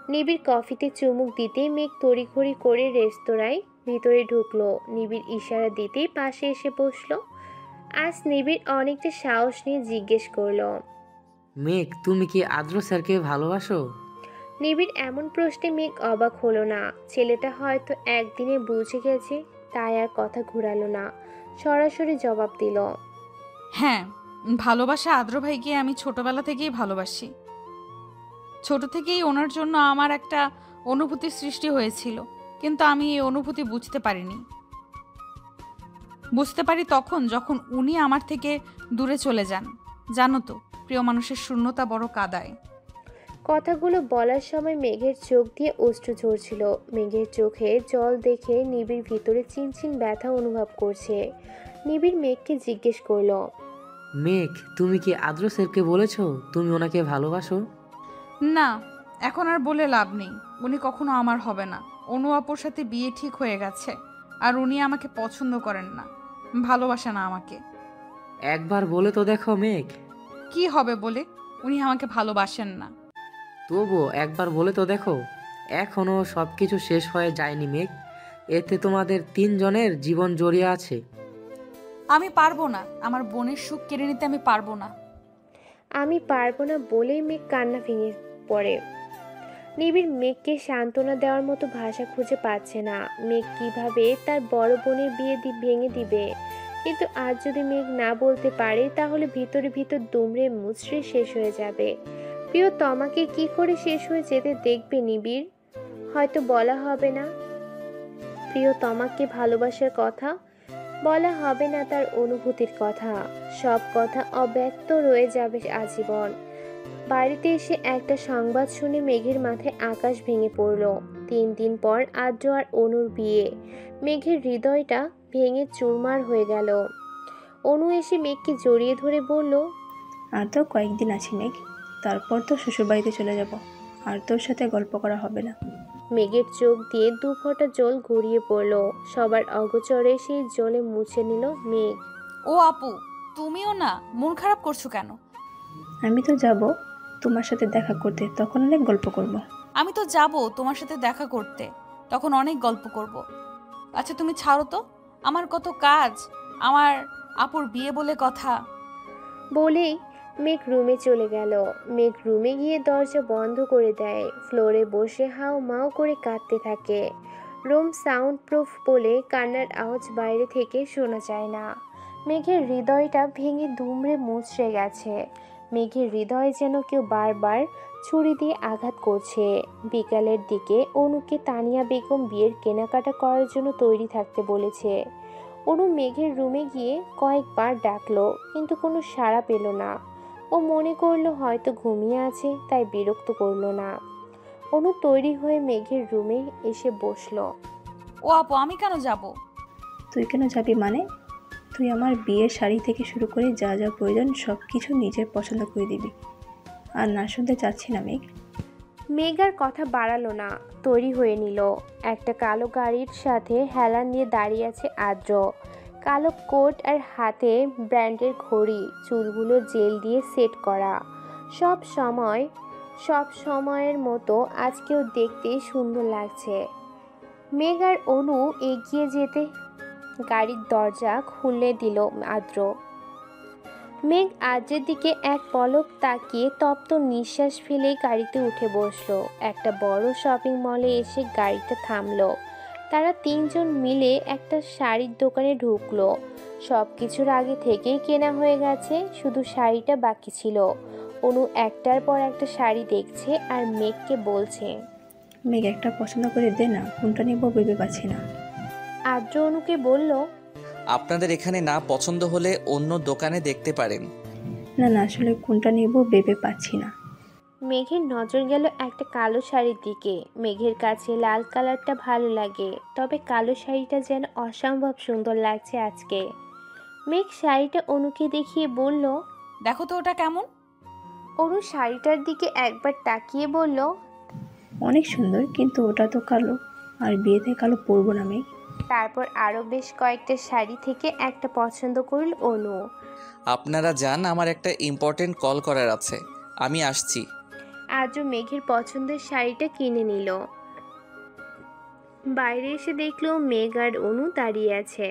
নিবিড় কফিতে চুমুক দিতেই মেঘ তড়িঘড়ি করে রেস্তোরাঁয় ভিতরে ঢুকলো। নিবিড় ইশারা দিতেই পাশে এসে বসলো। আজ নিবিড় অনেকটা সাহস নিয়ে জিজ্ঞেস করলো, মেঘ, তুমি কি আদ্র স্যারকে ভালোবাসো? নিবিড় এমন প্রশ্নে মেঘ অবাক হলো না। ছেলেটা হয়তো একদিনে বুঝে গেছে, তাই আর কথা ঘুরালো না, সরাসরি জবাব দিল, হ্যাঁ, ভালোবাসা আদ্র ভাইকে আমি ছোটবেলা থেকেই ভালোবাসি। ছোট থেকেই ওনার জন্য আমার একটা অনুভূতির সৃষ্টি হয়েছিল, কিন্তু আমি এই অনুভূতি বুঝতে পারি তখন যখন উনি আমার থেকে দূরে চলে যান। জানো তো, প্রিয় মানুষের শূন্যতা বড় কাদায়। কথাগুলো বলার সময় মেঘের চোখ দিয়ে অশ্রু ঝরছিল। মেঘের চোখে জল দেখে নিবিড় ভিতরে চিনচিন ব্যথা অনুভব করছে। নিবিড় মেঘকে জিজ্ঞেস করলো। মেঘ, তুমি কি আদ্র স্যারকে বলেছো তুমি ওনাকে ভালোবাসো? না, এখন আর বলে লাভ নেই। উনি কখনো আমার হবে না। অনু আপুর সাথে বিয়ে ঠিক হয়ে গেছে, আর উনি আমাকে পছন্দ করেন না, ভালোবাসে না আমাকে। একবার বলে তো দেখো মেঘ। কি হবে বলে? উনি আমাকে ভালোবাসেন না। তবুও একবার বলে তো দেখো। এখনো সব কিছু শেষ হয়ে যায়নি মেঘ, এতে তোমাদের 3 জনের জীবন জড়িয়ে আছে। আমি পারবো না, আমার বোনের সুখ কেড়ে নিতে আমি পারবো না। আমি পারবো না বলেই মেঘ কান্না ভেঙে পড়ে। নিবিড় মেঘকে সান্ত্বনা দেওয়ার মতো ভাষা খুঁজে পাচ্ছে না। মেঘ কিভাবে তার বড় বোনের বিয়ে ভেঙে দিবে, কিন্তু আজ যদি মেঘ না বলতে পারে তাহলে ভিতরে ভিতর দুমড়ে মুচড়ে শেষ হয়ে যাবে। প্রিয় তমাকে কি করে শেষ হয়ে যেতে দেখবে নিবিড়? হয়তো বলা হবে না প্রিয় তমাকে ভালোবাসার কথা, বলা হবে না তার অনুভূতির কথা, সব কথা অব্যক্ত রয়ে যাবে আজীবন। বাড়িতে এসে একটা সংবাদ শুনে মেঘের মাথায় আকাশ ভেঙে পড়ল। 3 দিন পর আদ্র আর অনুর বিয়ে। মেঘের হৃদয়টা ভেঙে চুরমার হয়ে গেল। অনু এসে মেঘকে জড়িয়ে ধরে বলল, আর তো কয়েকদিন আছে মেঘ, তারপর তো শ্বশুরবাড়িতে চলে যাব, আর তোর সাথে গল্প করা হবে না। মেঘের চোখ দিয়ে 2 ফোঁটা জল গড়িয়ে পড়ল। সবার অগোচরে সেই জলে মুছে নিল মেঘ। ও আপু, তুমিও না, মন খারাপ করছো কেন? আমি তো যাব তোমার সাথে দেখা করতে, তখন অনেক গল্প করব। আমি তো যাব তোমার সাথে দেখা করতে, তখন অনেক গল্প করব। আচ্ছা তুমি ছাড়ো তো, আমার কত কাজ, আমার আপুর বিয়ে বলে কথা। বলেই মেঘ রুমে চলে গেল। মেঘ রুমে গিয়ে দরজা বন্ধ করে দেয়। ফ্লোরে বসে হাও মাও করে কাঁদতে থাকে। রুম সাউন্ড প্রুফ বলে কান্নার আওয়াজ বাইরে থেকে শোনা যায় না। মেঘের হৃদয়টা ভেঙে দুমড়ে মুচড়ে গেছে। মেঘের হৃদয় যেন কেউ বারবার ছুরি দিয়ে আঘাত করছে। বিকালের দিকে অনুকে তানিয়া বেগম বিয়ের কেনাকাটা করার জন্য তৈরি থাকতে বলেছে। অনু মেঘের রুমে গিয়ে কয়েকবার ডাকলো, কিন্তু কোনো সাড়া পেল না। ও মনে করলো হয়তো ঘুমিয়ে আছে, তাই বিরক্ত করলো না। অনু তৈরি হয়ে মেঘের রুমে এসে বসলো। ও আপু, আমি কেন যাব? তুই কেন যাবি মানে? তুই আমার বিয়ের শাড়ি থেকে শুরু করে যা যা প্রয়োজন সব কিছু নিজের পছন্দ করে দিবি। আর না শুনতে চাচ্ছি না মেঘ। মেঘ আর কথা বাড়ালো না, তৈরি হয়ে নিল। একটা কালো গাড়ির সাথে হেলান দিয়ে দাঁড়িয়ে আছে আদ্র। কালো কোট আর হাতে ব্র্যান্ডের ঘড়ি, চুলগুলো জেল দিয়ে সেট করা। সব সময়ের মতো আজকেও দেখতে সুন্দর লাগছে। মেঘ আর অনু এগিয়ে যেতে গাড়ির দরজা খুলে দিল আদ্র। মেঘ আদ্রের দিকে এক পলক তাকিয়ে তপ্ত নিঃশ্বাস ফেলেই গাড়িতে উঠে বসলো। একটা বড় শপিং মলে এসে গাড়িটা থামলো। তারা 3 জন মিলে একটা শাড়ির দোকানে ঢুকলো। সব কিছুর আগে থেকেই কেনা হয়ে গেছে, শুধু শাড়িটা বাকি ছিল। অনু একটার পর একটা শাড়ি দেখছে আর মেঘকে বলছে, মেঘ একটা পছন্দ করে দে না, কোনটা নেব ভেবে পাচ্ছি না। আদ্র অনুকে বলল, আপনাদের এখানে না পছন্দ হলে অন্য দোকানে দেখতে পারেন। না না, আসলে কোনটা নেব ভেবে পাচ্ছি না। মেঘের নজর গেল একটা কালো শাড়ির দিকে। মেঘের কাছে লাল কালারটা ভালো লাগে, তবে কালো শাড়িটা যেন অসম্ভব সুন্দর লাগছে আজকে। মেঘ শাড়িটা অনুকে দেখিয়ে বলল, দেখো তো ওটা কেমন। অনু শাড়িটার দিকে একবার তাকিয়ে বলল, অনেক সুন্দর, কিন্তু ওটা তো কালো, আর বিয়েতে কালো পরবো না মেঘ। তারপর আরও বেশ কয়েকটা শাড়ি থেকে একটা পছন্দ করল অনু। আপনারা যান, আমার একটা ইম্পর্টেন্ট কল করার আছে, আমি আসছি। আজও মেঘের পছন্দের শাড়িটা কিনে নিল। বাইরে এসে দেখলো মেঘ আর অনু দাঁড়িয়ে আছে।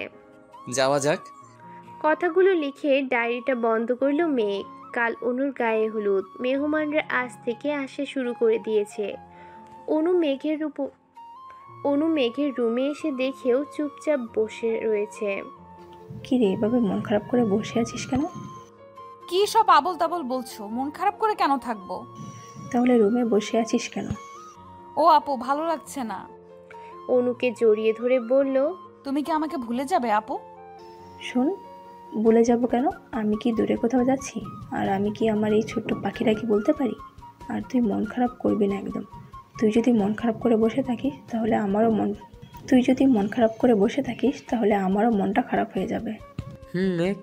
যাওয়া যাক। কথাগুলো লিখে ডায়েরিটা বন্ধ করলো মেঘ। কাল অনুর গায়ে হলুদ, মেহমানরা আজ থেকে আসা শুরু করে দিয়েছে। অনু মেঘের রুমে এসে দেখেও চুপচাপ বসে রয়েছে। কি রে, এভাবে মন খারাপ করে বসে আছিস কেন? কি সব আবল তাবল বলছো? মন খারাপ করে কেন থাকবো? তাহলে রুমে বসে আছিস কেন? ও আপু, ভালো লাগছে না। অনুকে জড়িয়ে ধরে বলল, তুমি কি আমাকে ভুলে যাবে আপু? শোন, ভুলে যাব কেন? আমি কি দূরে কোথাও যাচ্ছি? আর আমি কি আমার এই ছোট্ট পাখিটাকে বলতে পারি? আর তুই মন খারাপ করবি না একদম। তুই যদি মন খারাপ করে বসে থাকিস তাহলে আমারও মনটা খারাপ হয়ে যাবে। মেঘ,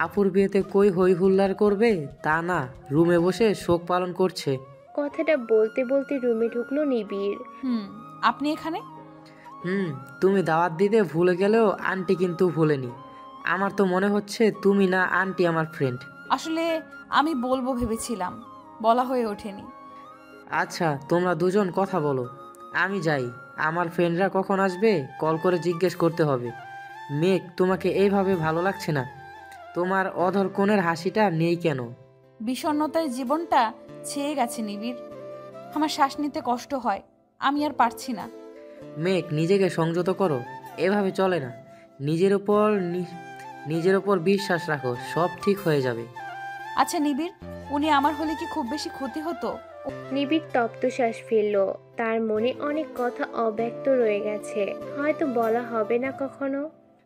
আপুর বিয়েতে কই হই হুল্লার করবে তা না, রুমে বসে শোক পালন করছে। কথাটা বলতে বলতে রুমে ঢুকলো নিবিড়। আপনি এখানে? তুমি দাওয়াত দিতে ভুলে গেলেও আন্টি কিন্তু ভুলেনি। আমার তো মনে হচ্ছে তুমি না আন্টি আমার ফ্রেন্ড। আসলে আমি বলবো ভেবেছিলাম, বলা হয়ে ওঠেনি। আচ্ছা, তোমরা দুজন কথা বলো, আমি যাই। আমার ফ্রেন্ডরা কখন আসবে কল করে জিজ্ঞেস করতে হবে। মেঘ, তোমাকে এইভাবে ভালো লাগছে না? তোমার অধর কোণের হাসিটা নেই কেন? বিষণ্ণতায় জীবনটা ছেয়ে গেছে নিবিড়। আমার শ্বাস নিতে কষ্ট হয়, আমি আর পারছি না। মেঘ, নিজেকে সংযত করো, এভাবে চলে না। নিজের ওপর বিশ্বাস রাখো, সব ঠিক হয়ে যাবে। আচ্ছা নিবিড়, উনি আমার হলে কি খুব বেশি ক্ষতি হতো? নিবিড় তপ্ত শ্বাস ফেলল। তার মনে অনেক কথা অব্যক্ত রয়ে গেছে, হয়তো বলা হবে না কখনো।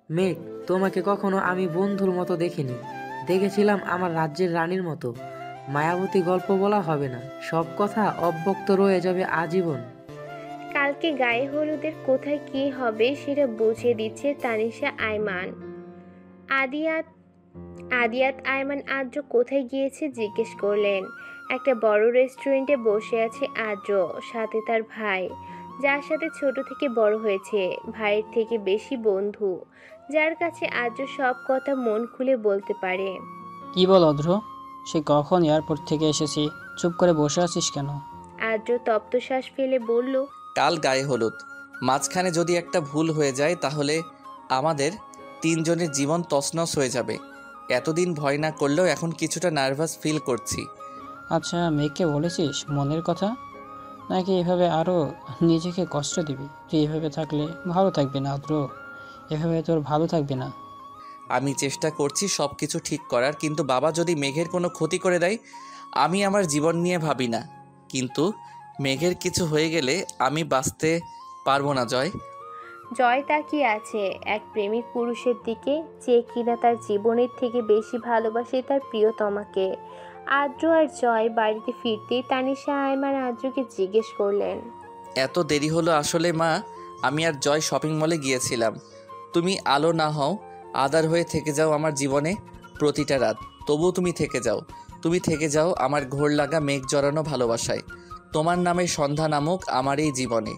মেঘ, তোমাকে কখনো আমি বন্ধুর মতো দেখিনি, দেখেছিলাম আমার রাজ্যের রানীর মতো। মায়াবতী গল্প বলা হবে না, সব কথা অব্যক্ত রয়ে যাবে আজীবন। কালকে গায়ে হলুদের কোথায় কি হবে সেটা বুঝিয়ে দিচ্ছে তানিশা আইমান। আদিয়াত আইমান আদ্র কোথায় গিয়েছে জিজ্ঞেস করলেন। একটা বড় রেস্টুরেন্টে বসে আছে আদ্র, সাথে তার ভাই, যার সাথে ছোট থেকে বড় হয়েছে, ভাইয়ের থেকে বেশি বন্ধু, যার কাছে আদ্র সব কথা মন খুলে বলতে পারে। কি বল অদ্র, সে কখন এয়ারপোর্ট থেকে এসেছি, চুপ করে বসে আছিস কেন? আদ্র তপ্ত শ্বাস ফেলে বলল, কাল গায়ে হলুদ, মাঝখানে যদি একটা ভুল হয়ে যায় তাহলে আমাদের তিনজনের জীবন তছনছ হয়ে যাবে। এতদিন ভয় না করলেও এখন কিছুটা নার্ভাস ফিল করছি। আচ্ছা, মেয়েকে বলেছিস মনের কথা, নাকি এভাবে আরও নিজেকে কষ্ট দিবি? তুই এভাবে থাকলে ভালো থাকবি না অদ্র, এভাবে তোর ভালো থাকবে না। আমি চেষ্টা করছি সব কিছু ঠিক করার, কিন্তু বাবা যদি মেঘের কোনো ক্ষতি করে দেয়, আমি আমার জীবন নিয়ে ভাবি না, কিন্তু মেঘের কিছু হয়ে গেলে আমি বাঁচতে পারবো না। জয় তাকিয়ে আছে এক প্রেমিক পুরুষের দিকে, যে কিনা তার জীবনের থেকে বেশি ভালোবাসে তার প্রিয়তমাকে। আদ্র আর জয় বাড়িতে ফিরতেই তানিশা আইমান আদ্রকে জিজ্ঞেস করলেন, এত দেরি হলো? আসলে মা, আমি আর জয় শপিং মলে গিয়েছিলাম। তুমি আলো না হও, আদার হয়ে থেকে যাও আমার জীবনে প্রতিটা রাত, তবুও তুমি থেকে যাও আমার ঘোর লাগা মেঘ জড়ানো ভালোবাসায়। তোমার নামে সন্ধ্যা নামক আমার এই জীবনে।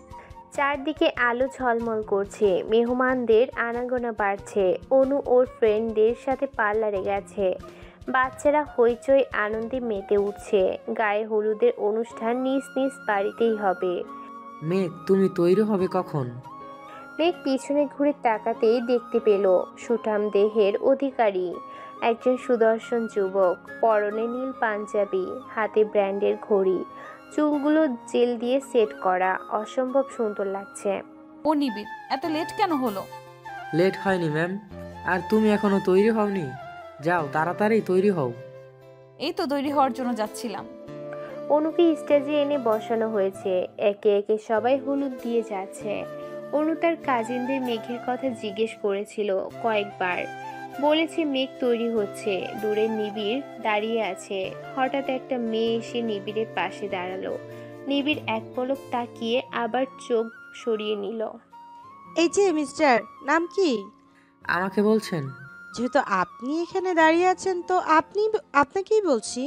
চারদিকে আলো ঝলমল করছে, মেহমানদের আনাগোনা বাড়ছে। অনু ওর ফ্রেন্ডদের সাথে পার্লারে গেছে, বাচ্চারা হইচই আনন্দে মেতে উঠছে। গায়ে হলুদের অনুষ্ঠান নিজ নিজ বাড়িতেই হবে। মেঘ, তুমি তৈরি হবে কখন? মেঘ পিছনে ঘুরে তাকাতেই দেখতে পেল সুঠাম দেহের অধিকারী একজন সুদর্শন যুবক, পরনে নীল পাঞ্জাবি, হাতে ব্র্যান্ডের ঘড়ি, চুলগুলো জেল দিয়ে সেট করা, অসম্ভব সুন্দর লাগছে। ও নিবিড়, এত লেট কেন হলো? লেট হয়নি ম্যাম, আর তুমি এখনো তৈরি হওনি? যাও তাড়াতাড়ি তৈরি হও। এই তো তৈরি হওয়ার জন্য যাচ্ছিলাম। অনুকে স্টেজে এনে বসানো হয়েছে, একে একে সবাই হলুদ দিয়ে যাচ্ছে। অনু তার কাজিনদের মেঘের কথা জিজ্ঞেস করেছিল কয়েকবার, বলেছে মেঘ তৈরি হচ্ছে। দূরে নিবিড় দাঁড়িয়ে আছে। হঠাৎ একটা মেয়ে এসে নিবিড়ের পাশে দাঁড়ালো। নিবিড় এক পলক তাকিয়ে আবার চোখ সরিয়ে নিল। এই যে মিস্টার, নাম কি? আমাকে বলছেন? যেহেতু আপনি এখানে দাঁড়িয়ে আছেন তো আপনাকেই বলছি।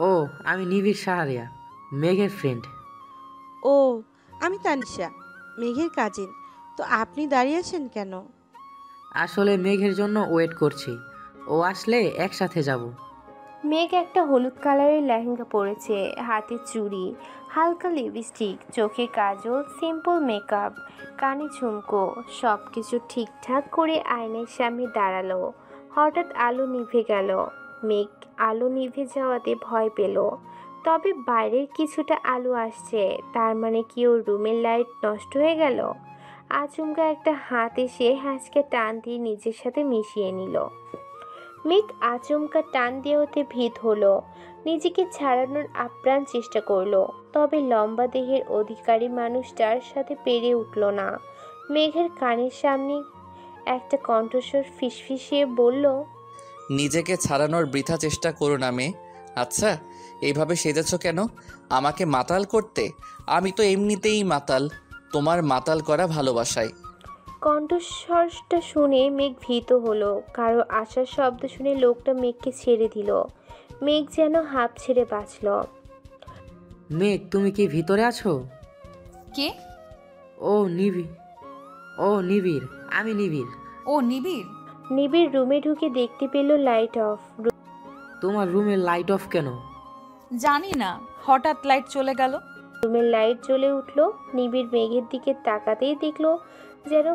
ও, আমি নিবিড় সাহারিয়া, মেঘের ফ্রেন্ড। ও, আমি তানিশা, মেঘের কাজিন। তো আপনি দাঁড়িয়ে আছেন কেন? আসলে মেঘের জন্য ওয়েট করছি, ও আসলে একসাথে যাব। মেঘ একটা হলুদ কালারের লেহেঙ্গা পরেছে, হাতে চুড়ি, হালকা লিপস্টিক, চোখে কাজল, সিম্পল মেকআপ, কানে ঝুমকো, সব কিছু ঠিকঠাক করে আয়নার সামনে দাঁড়ালো। হঠাৎ আলো নিভে গেল। মেঘ আলো নিভে যাওয়াতে ভয় পেল, তবে বাইরের কিছুটা আলো আসছে, তার মানে কি ওর রুমের লাইট নষ্ট হয়ে গেল? আচমকা একটা হাত এসে হ্যাঁচকে টান দিয়ে নিজের সাথে মিশিয়ে নিল। মেঘ আচমকা টান দেওয়াতে ভীত হলো, নিজেকে ছাড়ানোর আপ্রাণ চেষ্টা করলো, তবে লম্বা দেহের অধিকারী মানুষটার সাথে পেরে উঠল না। মেঘের কানের সামনে একটা কণ্ঠস্বর ফিসফিসিয়ে বলল, নিজেকে ছাড়ানোর বৃথা চেষ্টা করো না মেয়ে। আচ্ছা, এইভাবে সেজেছ কেন? আমাকে মাতাল করতে? আমি তো এমনিতেই মাতাল, তোমার মাতাল করা ভালোবাসায়। কণ্ঠস্বরটা শুনে মেঘ ভীত হলো। কারো আসার শব্দ শুনে লোকটা মেঘকে ছেড়ে দিল। মেঘ যেন হাঁপ ছেড়ে বাঁচল। মেঘ, তুমি কি ভিতরে আছো? কে? ও নিবিড়। ও নিবিড়, আমি নিবিড়। ও নিবিড়। নিবিড় রুমে ঢুকে দেখতে পেল লাইট অফ। তোমার রুমের লাইট অফ কেন? জানি না, হঠাৎ লাইট চলে গেল। রুমের লাইট জ্বলে উঠল। নিবিড় মেঘের দিকে তাকাতেই দেখল যেন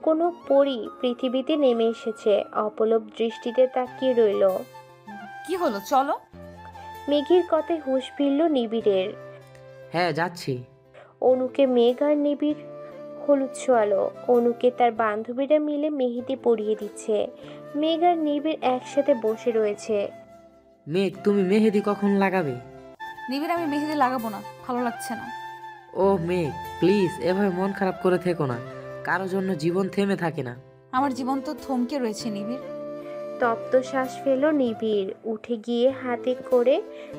কোনো পরী পৃথিবীতে নেমে এসেছে। অপলক দৃষ্টিতে তাকিয়ে রইল। কি হলো, চলো। মেঘের কথায় হুঁশ ফিরল নিবিড়ের। হ্যাঁ, যাচ্ছি। অনুকে মেঘ আর নিবিড় হলুদ ছোঁয়ালো। অনুকে তার বান্ধবীরা মিলে মেহেদি পরিয়ে দিচ্ছে। মেঘ আর নিবিড় একসাথে বসে রয়েছে। মেঘ, তুমি মেহেদি কখন লাগাবে? নিবিড়, আমি মেহেদি লাগাবো না, ভালো লাগছে না। ও মেঘ, প্লিজ এভাবে মন খারাপ করে থেকো না। কারোর জন্য জীবন থেমে থাকে না। আমার জীবন তো থমকে রয়েছে নিবিড়। তপ্ত শ্বাস ফেল নিবিড়। উঠে গিয়ে হাতে করে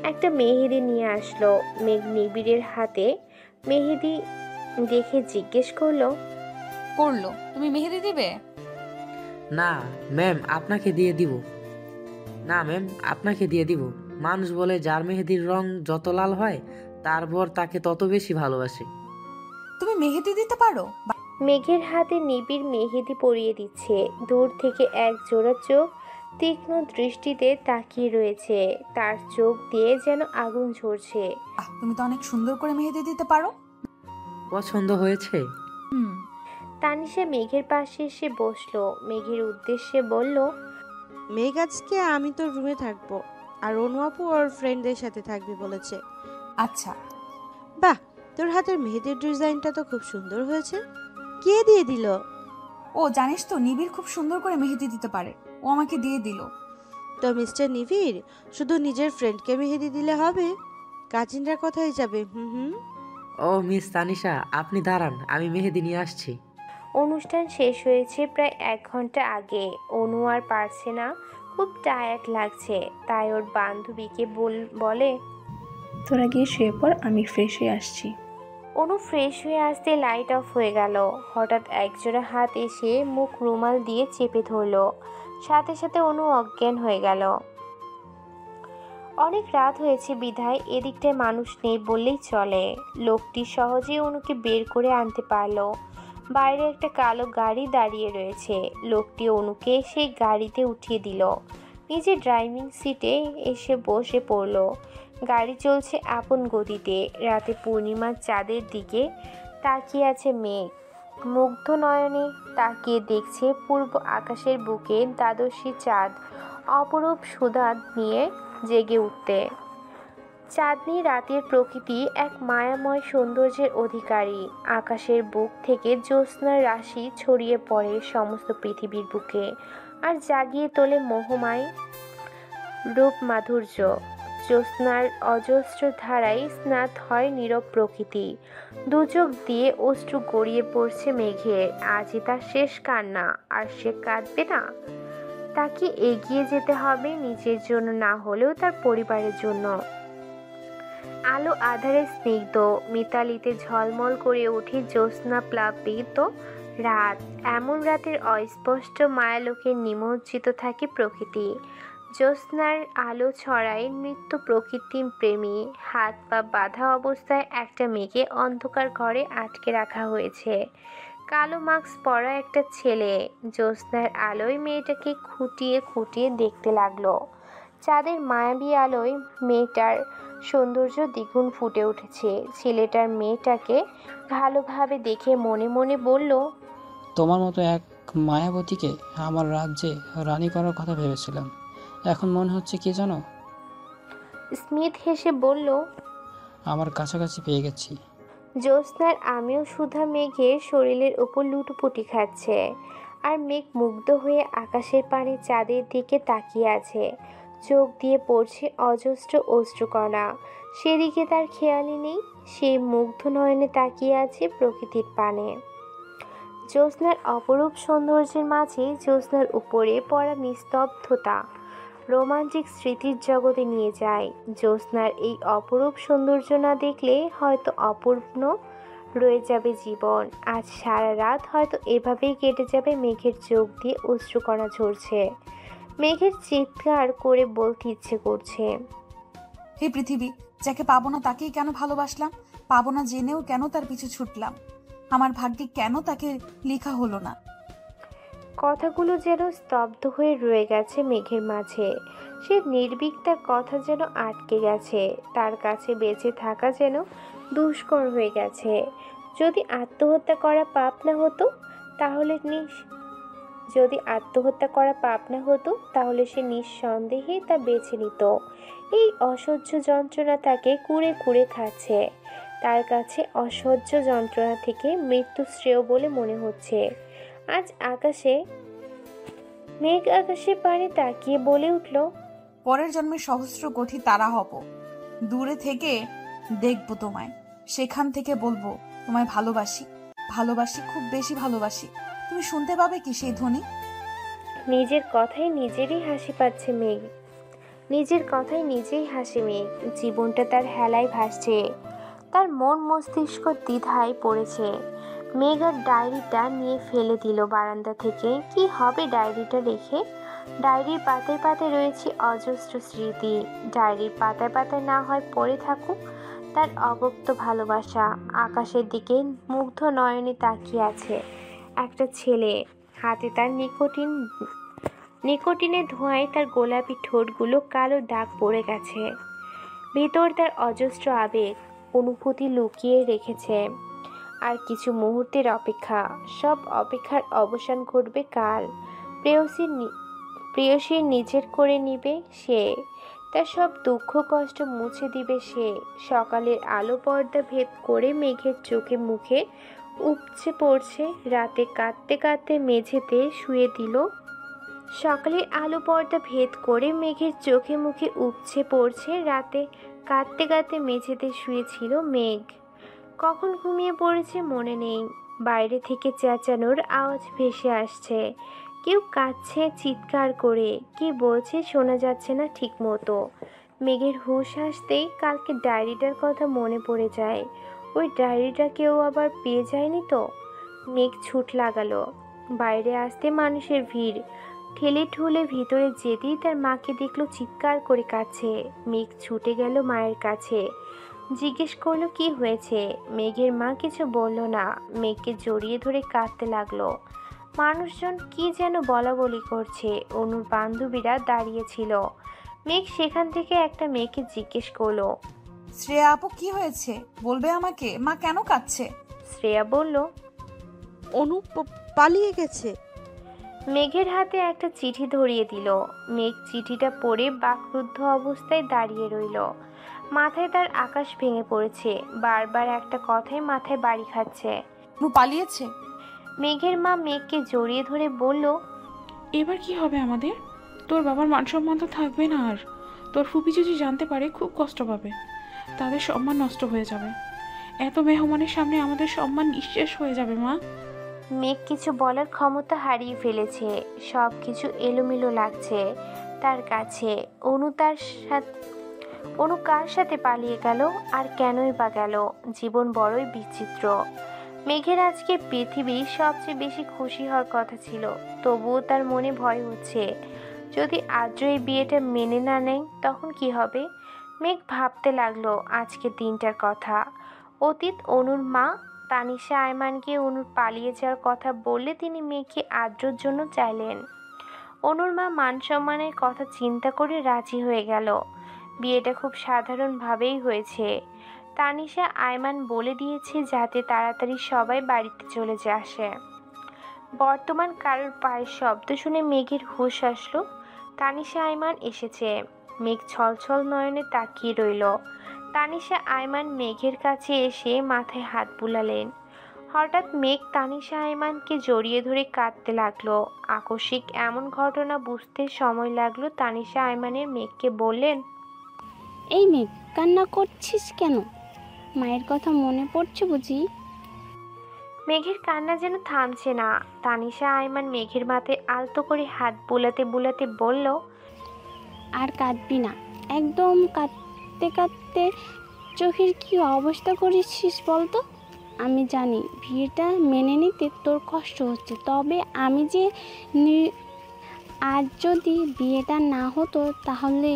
একটা মেহেদি নিয়ে আসলো। মেঘ নিবিড়ের হাতে মেহেদি দেখে জিজ্ঞেস করলো, তুমি মেহেদি দিবে? না ম্যাম, আপনাকে দিয়ে দিব। না ম্যাম, আপনাকে দিয়ে দিব। মানুষ বলে যার মেহেদির রং যত লাল হয় তার বর তাকে তত বেশি ভালোবাসে। তুমি মেহেদি দিতে পারো? মেঘের হাতে নিবিড় মেহেদি পরিয়ে দিচ্ছে। দূর থেকে এক জোড়া চোখ তীক্ষ্ণ দৃষ্টিতে তাকিয়ে রয়েছে। তার চোখ দিয়ে যেন আগুন ঝরছে। তুমি তো অনেক সুন্দর করে মেহেদি দিতে পারো। পছন্দ হয়েছে? তানিশা মেঘের পাশে এসে বসলো। মেঘের উদ্দেশ্যে বলল, মেঘ আজকে আমি তোর রুমে থাকবো, আর অনু আপু ওর ফ্রেন্ডদের সাথে থাকবে বলেছে। আচ্ছা। বাহ, তোর হাতের মেহেদির ডিজাইনটা তো খুব সুন্দর হয়েছে। কে দিয়ে দিল? ও জানিস তো, নিবিড় খুব সুন্দর করে মেহেদি দিতে পারে, ও আমাকে দিয়ে দিল। তো মিস্টার নিবিড়, শুধু নিজের ফ্রেন্ডকে মেহেদি দিলে হবে? কাজিনরা কোথায় যাবে? ও মিস তানিশা, আপনি দাঁড়ান, আমি মেহেদি নিয়ে আসছি। অনুষ্ঠান শেষ হয়েছে প্রায় 1 ঘন্টা আগে। অনু আর পারছে না, খুব টায়ার্ড লাগছে। তাই ওর বান্ধবীকে বলে, তোরা গিয়ে শুয়ে পড়, আমি ফ্রেশ হয়ে আসছি। অনু ফ্রেশ হয়ে আসতে লাইট অফ হয়ে গেল। হঠাৎ একজোড়া হাত এসে মুখ রুমাল দিয়ে চেপে ধরলো। সাথে সাথে অনু অজ্ঞান হয়ে গেল। অনেক রাত হয়েছে বিধায় এদিকটায় মানুষ নেই বললেই চলে। লোকটি সহজেই অনুকে বের করে আনতে পারল। বাইরে একটা কালো গাড়ি দাঁড়িয়ে রয়েছে। লোকটি অনুকে সেই গাড়িতে উঠিয়ে দিল। নিজে ড্রাইভিং সিটে এসে বসে পড়ল। গাড়ি চলছে আপন গতিতে। রাতে পূর্ণিমার চাঁদের দিকে তাকিয়ে আছে মেঘ। মুগ্ধ নয়নে তাকিয়ে দেখছে পূর্ব আকাশের বুকে দ্বাদশী চাঁদ অপরূপ সুধা নিয়ে জেগে উঠতে। চাঁদনি রাতের প্রকৃতি এক মায়াময় সৌন্দর্যের অধিকারী। আকাশের বুক থেকে জ্যোৎস্নার রাশি ছড়িয়ে পড়ে সমস্ত পৃথিবীর বুকে, আর জাগিয়ে তোলে মোহময় রূপ মাধুর্য। জ্যোৎস্নার অজস্র ধারায় স্নাত হয় নীরব প্রকৃতি। দুচোখ দিয়ে অশ্রু গড়িয়ে পড়ছে মেঘের। আজই তার শেষ কান্না, আর সে কাঁদবে না। তাকে এগিয়ে যেতে হবে, নিজের জন্য না হলেও তার পরিবারের জন্য। আলো আধারে স্নিগ্ধ মিতালিতে ঝলমল করে ওঠে জ্যোৎস্না প্লাবিত রাত। এমন রাতের অস্পষ্ট মায়ালোকে নিমজ্জিত থাকে প্রকৃতি। জ্যোৎস্নার আলো ছড়ায় নৃত্য প্রকৃতি প্রেমী। হাত পা বাঁধা অবস্থায় একটা মেয়েকে অন্ধকার ঘরে আটকে রাখা হয়েছে। কালো মাস্ক পরা একটা ছেলে জ্যোৎস্নার আলোয় মেয়েটাকে খুঁটিয়ে খুঁটিয়ে দেখতে লাগলো। চাঁদের মায়াবী আলোয় মেয়েটার সৌন্দর্য দ্বিগুণ ফুটে উঠেছে। ছেলেটার মেয়েটাকে ভালোভাবে দেখে মনে মনে বলল, তোমার মতো এক মায়াবতীকে আমার রাজ্যে রানী করার কথা ভেবেছিলাম। এখন মনে হচ্ছে কি জানো? স্মিথ হেসে বলল, আমার কাছাকাছি পেয়ে গেছি। জ্যোৎস্নার আমিও সুধা মেঘের শরীরের উপর লুটোপুটি খাচ্ছে। আর মেঘ মুগ্ধ হয়ে আকাশের পানে চাঁদের দিকে তাকিয়ে আছে। চোখ দিয়ে পড়ছে অজস্র অশ্রুকণা। সেদিকে তার খেয়ালই নেই। সেই মুগ্ধ নয়নে তাকিয়ে আছে প্রকৃতির পানে। জ্যোৎস্নার অপরূপ সৌন্দর্যের মাঝে জ্যোৎস্নার উপরে পড়া নিস্তব্ধতা রোমান্টিক স্মৃতির জগতে নিয়ে যায়। জ্যোৎস্নার এই অপরূপ সৌন্দর্য না দেখলে হয়তো অপূর্ণ রয়ে যাবে জীবন। আজ সারা রাত হয়তো এভাবেই কেটে যাবে। মেঘের চোখ দিয়ে অশ্রুকণা ঝরছে। মেঘের চিৎকার করে বলতে ইচ্ছে করছে, হে পৃথিবী, যাকে পাবো না তাকেই কেন ভালোবাসলাম? পাবো না জেনেও কেন তার পিছু ছুটলাম? আমার ভাগ্যে কেন তাকে লেখা হলো না? কথাগুলো যেন স্তব্ধ হয়ে রয়ে গেছে মেঘের মাঝে। সে নির্ভীক, তার কথা যেন আটকে গেছে। তার কাছে বেঁচে থাকা যেন দুষ্কর হয়ে গেছে। যদি আত্মহত্যা করা পাপ না হতো তাহলে সে নিঃসন্দেহে তা বেছে নিত। এই অসহ্য যন্ত্রণা তাকে কুরে কুরে খাচ্ছে। তার কাছে অসহ্য যন্ত্রণা থেকে মৃত্যু শ্রেয় বলে মনে হচ্ছে। আজ মেঘ আকাশে পানে তাকিয়ে বলে উঠল, পরের জন্মে সহস্র কোটি তারা হব, দূরে থেকে দেখবো তোমায়, সেখান থেকে বলবো তোমায় ভালোবাসি, ভালোবাসি, খুব বেশি ভালোবাসি। তুমি শুনতে পাবে কি সেই ধ্বনি? নিজের কথাই নিজেরই হাসি পাচ্ছে মেঘ। নিজের কথাই নিজেই হাসে মেঘ। জীবনটা তার হেলায় ভাসছে। তার মন মস্তিষ্ক দ্বিধায় পড়েছে। মেঘ আর ডায়েরিটা নিয়ে ফেলে দিল বারান্দা থেকে। কি হবে ডায়েরিটা রেখে? ডায়েরির পাতায় পাতায় রয়েছে অজস্র স্মৃতি। ডায়েরির পাতায় পাতায় না হয় পড়ে থাকুক তার অব্যক্ত ভালোবাসা। আকাশের দিকে মুগ্ধ নয়নে তাকিয়ে আছে একটা ছেলে। হাতে তার নিকোটিনের ধোঁয়ায় তার গোলাপি ঠোঁটগুলো কালো দাগ পড়ে গেছে। ভিতর তার অজস্র আবেগ অনুভূতি লুকিয়ে রেখেছে। আর কিছু মুহূর্তের অপেক্ষা। সব অপেক্ষার অবসান ঘটবে কাল। প্রেয়সী নিজের করে নিবে সে। তার সব দুঃখ কষ্ট মুছে দিবে সে। সকালের আলো পর্দা ভেদ করে মেঘের চোখে মুখে উপচে পড়ছে। রাতে কাঁদতে কাঁদতে মেঝেতে শুয়ে দিল। সকালের আলো পর্দা ভেদ করে মেঘের চোখে মুখে উপচে পড়ছে। রাতে কাঁদতে কাঁদতে মেঝেতে শুয়েছিল মেঘ। কখন ঘুমিয়ে পড়েছে মনে নেই। বাইরে থেকে চেঁচানোর আওয়াজ ভেসে আসছে। কেউ কাঁদছে চিৎকার করে। কি বলছে শোনা যাচ্ছে না ঠিক মতো। মেঘের হুঁশ আসতেই কালকে ডায়েরিটার কথা মনে পড়ে যায়। ওই ডায়েরিটা কেউ আবার পেয়ে যায়নি তো? মেঘ ছুট লাগালো। বাইরে আসতে মানুষের ভিড়। ঠেলে ঠুলে ভিতরে যেতেই তার মাকে দেখলো চিৎকার করে কাঁদছে। মেঘ ছুটে গেল মায়ের কাছে। জিজ্ঞেস করলো কি হয়েছে। মেঘের মা কিছু বলল না। মেঘকে জড়িয়ে ধরে কাঁদতে লাগলো। মানুষজন কি যেন বলা বলি করছে। অনুর বান্ধবীরা দাঁড়িয়েছিল। মেঘ সেখান থেকে একটা মেয়েকে জিজ্ঞেস করলো, শ্রেয়া আপু কি হয়েছে বলবে আমাকে? মা কেন কাঁদছে? শ্রেয়া বলল, অনু পালিয়ে গেছে। মেঘের হাতে একটা চিঠি ধরিয়ে দিল। মেঘ চিঠিটা পড়ে বাকরুদ্ধ অবস্থায় দাঁড়িয়ে রইল। মাথায় তার আকাশ ভেঙে পড়েছে। বারবার একটা কথাই মাথায় বাড়ি খাচ্ছে। অনু পালিয়েছে। মেঘের মা মেঘকে জড়িয়ে ধরে বলল, এবার কি হবে আমাদের? তোর বাবার মান সম্মান তো থাকবে না আর। তোর ফুপি যদি জানতে পারে খুব কষ্ট পাবে। তাদের সম্মান নষ্ট হয়ে যাবে। এত মেহমানের সামনে আমাদের সম্মান নিঃশেষ হয়ে যাবে মা। মেঘ কিছু বলার ক্ষমতা হারিয়ে ফেলেছে। সব কিছু এলোমেলো লাগছে তার কাছে। অনু কার সাথে পালিয়ে গেল আর কেনই বা গেল? জীবন বড়ই বিচিত্র। মেঘের আজকে পৃথিবী সবচেয়ে বেশি খুশি হওয়ার কথা ছিল। তবুও তার মনে ভয় হচ্ছে, যদি আদ্র এই বিয়েটা মেনে না নেয় তখন কি হবে? মেঘ ভাবতে লাগলো আজকের দিনটার কথা। অতীত অনুর মা তানিশা আয়মানকে অনুর পালিয়ে যাওয়ার কথা বললে তিনি মেঘকে আদ্রর জন্য চাইলেন। অনুর মা মান সম্মানের কথা চিন্তা করে রাজি হয়ে গেল। বিয়েটা খুব সাধারণভাবেই হয়েছে। তানিশা আয়মান বলে দিয়েছে যাতে তাড়াতাড়ি সবাই বাড়িতে চলে আসে। বর্তমান কারোর পায়ের শব্দ শুনে মেঘের হুঁশ আসলো। তানিশা আয়মান এসেছে। মেঘ ছলছল নয়নে তাকিয়ে রইল। তানিশা আয়মান মেঘের কাছে এসে মাথায় হাত বুলালেন। হঠাৎ মেঘ তানিশা আয়মানকে জড়িয়ে ধরে কাঁদতে লাগলো। আকস্মিক এমন ঘটনা বুঝতে সময় লাগলো। তানিশা আয়মানের মেঘকে বললেন, এই মেঘ, কান্না করছিস কেন? মায়ের কথা মনে পড়ছে বুঝি? মেঘের কান্না যেন থামছে না। তানিশা আয়মান মেঘের মাথায় আলতো করে হাত বুলাতে বুলাতে বলল, আর কাঁদবি না। একদম কাঁদতে কাঁদতে চোখের কি অবস্থা করেছিস বলতো? আমি জানি বিয়েটা মেনে নিতে তোর কষ্ট হচ্ছে, তবে আমি যে আজ যদি বিয়েটা না হতো তাহলে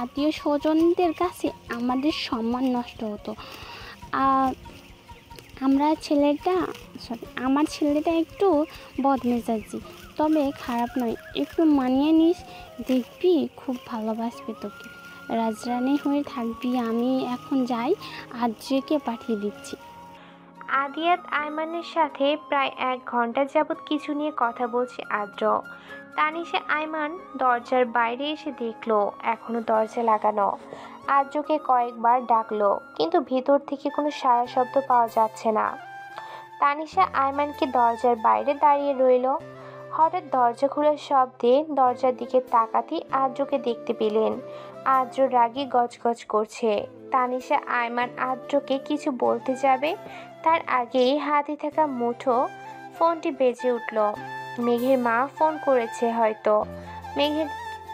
আত্মীয় স্বজনদের কাছে আমাদের সম্মান নষ্ট হতো। আমার ছেলেটা একটু বদমেজাজি, তবে খারাপ নয়। একটু মানিয়ে নিস, দেখবি খুব ভালোবাসবে তোকে, রাজরানী হয়ে থাকবি। আমি এখন যাই, আদ্রিকে পাঠিয়ে দিচ্ছি। আদিয়াত আয়মানের সাথে প্রায় 1 ঘন্টা যাবৎ কিছু নিয়ে কথা বলছে আদ্র। তানিশা আয়মান দরজার বাইরে এসে দেখলো এখনো দরজা লাগানো। আদ্রকে কয়েকবার ডাকলো, কিন্তু ভিতর থেকে কোনো সাড়া শব্দ পাওয়া যাচ্ছে না। তানিশা আয়মানকে দরজার বাইরে দাঁড়িয়ে রইল। হঠাৎ দরজা খোলার শব্দে দরজার দিকে তাকাতেই আদ্রকে দেখতে পেলেন। আদ্র রাগী গজগজ করছে। তানিশা আয়মান আদ্রকে কিছু বলতে যাবে, তার আগেই হাতে থাকা মুঠো ফোনটি বেজে উঠল। মেঘের মা ফোন করেছে হয়তো।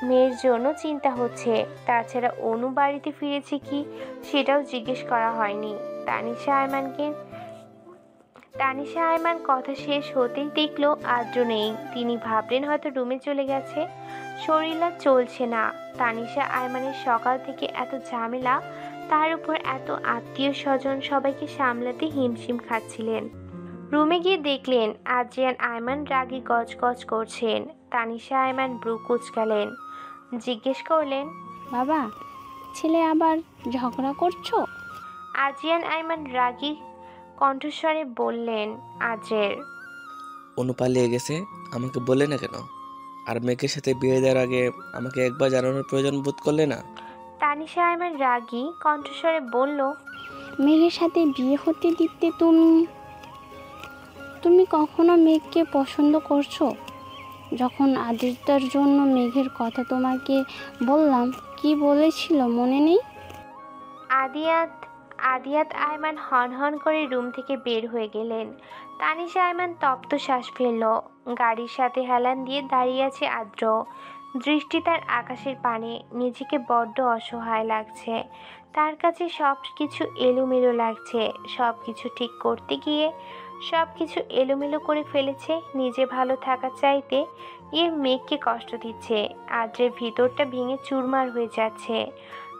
মেয়ের জন্য চিন্তা হচ্ছে। তাছাড়া অনু বাড়িতে ফিরেছে কি সেটাও জিজ্ঞেস করা হয়নি। তানিশা আয়মান কথা শেষ হতেই দেখলো আদ্র নেই। তিনি ভাবলেন হয়তো রুমে চলে গেছে। শরীর আর চলছে না। তানিশা আয়মানের সকাল থেকে এত ঝামেলা, তার উপর এত আত্মীয় স্বজন, সবাইকে সামলাতে হিমশিম খাচ্ছিলেন। রুমে গিয়ে দেখলেন আদ্রিয়ান আয়মান রাগী গজগজ করছেন। তানিশা আয়মান ব্রু কুঁচকালেন, জিজ্ঞেস করলেন, বাবা, ছেলে আবার ঝগড়া করছো? আদ্রিয়ান আয়মান রাগী কণ্ঠস্বরে বললেন, আজের অনু পালিয়ে গেছে, আমাকে বললে না কেন? আর মেঘের সাথে বিয়ে দেওয়ার আগে আমাকে একবার জানানোর প্রয়োজন বোধ করলে না? তানিশা আয়মান রাগী কণ্ঠস্বরে বলল, মেঘের সাথে বিয়ে হতে দিতে তুমি কখনো মেঘকে পছন্দ করছো? যখন আদিত্যর জন্য মেঘের কথা তোমাকে বললাম, কি বলেছিল মনে নেই? আদিয়াত আয়মান হন করে রুম থেকে বের হয়ে গেলেন। তানিশা আয়মান তপ্ত শ্বাস ফেলল। গাড়ির সাথে হেলান দিয়ে দাঁড়িয়ে আছে আদ্র। দৃষ্টি তার আকাশের পানে। নিজেকে বড্ড অসহায় লাগছে। তার কাছে সব কিছু এলোমেলো লাগছে। সব কিছু ঠিক করতে গিয়ে সব কিছু এলোমেলো করে ফেলেছে। নিজে ভালো থাকা চাইতে মেঘকে কষ্ট দিচ্ছে। আদ্রের ভিতরটা ভেঙে চুরমার হয়ে যাচ্ছে।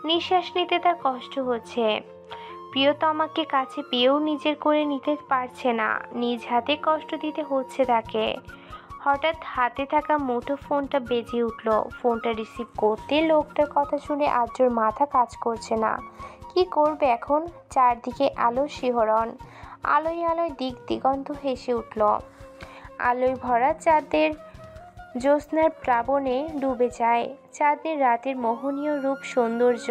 নিঃশ্বাস নিতে তার কষ্ট হচ্ছে। প্রিয়তমাকে কাছে পেয়েও নিজের করে নিতে পারছে না। নিজ হাতে কষ্ট দিতে হচ্ছে তাকে। হঠাৎ হাতে থাকা মুঠো ফোনটা বেজে উঠল। ফোনটা রিসিভ করতে লোকটার কথা শুনে আদ্রর মাথা কাজ করছে না। কি করবে এখন? চারদিকে আলোর শিহরণ। আলোয় দিক দিগন্ত হেসে উঠল। আলোয় ভরা চাঁদের জ্যোৎস্নার প্লাবনে ডুবে যায়। চাঁদের রাতের মোহনীয় রূপ সৌন্দর্য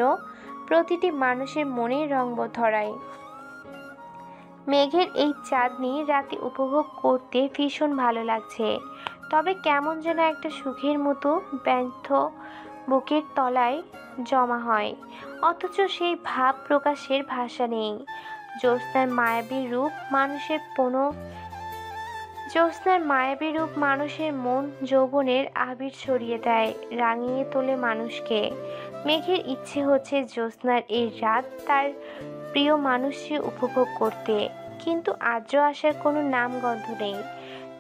প্রতিটি মানুষের মনে রং ধরায়। মেঘের এই চাঁদনি রাতে উপভোগ করতে ভীষণ ভালো লাগছে। তবে কেমন যেন একটা সুখের মতো ব্যর্থ বুকের তলায় জমা হয়, অথচ সেই ভাব প্রকাশের ভাষা নেই। জ্যোৎস্নার মায়াবী রূপ মানুষের মন যৌবনের আবির ছড়িয়ে দেয়, রাঙিয়ে তোলে মানুষকে। মেঘের ইচ্ছে হচ্ছে জ্যোৎস্নার এই রাত তার প্রিয় মানুষকে উপভোগ করতে, কিন্তু আদ্র আসার কোনো নামগন্ধ নেই।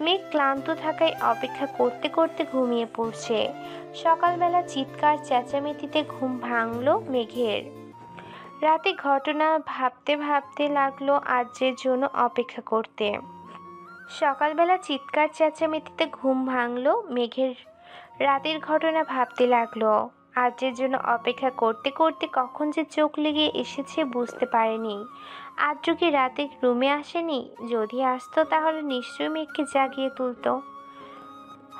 মেঘ ক্লান্ত থাকায় অপেক্ষা করতে করতে ঘুমিয়ে পড়ছে। সকালবেলা চিৎকার চেঁচামেচিতে ঘুম ভাঙল মেঘের। রাতে ঘটনা ভাবতে ভাবতে লাগলো আদ্রের জন্য অপেক্ষা করতে। সকালবেলা চিৎকার চেঁচামেচিতে ঘুম ভাঙল মেঘের। রাতের ঘটনা ভাবতে লাগলো। আদ্রের জন্য অপেক্ষা করতে করতে কখন যে চোখ লেগে এসেছে বুঝতে পারেনি। আদ্র কি রাতে রুমে আসেনি? যদি আসতো তাহলে নিশ্চয়ই মেঘকে জাগিয়ে তুলতো।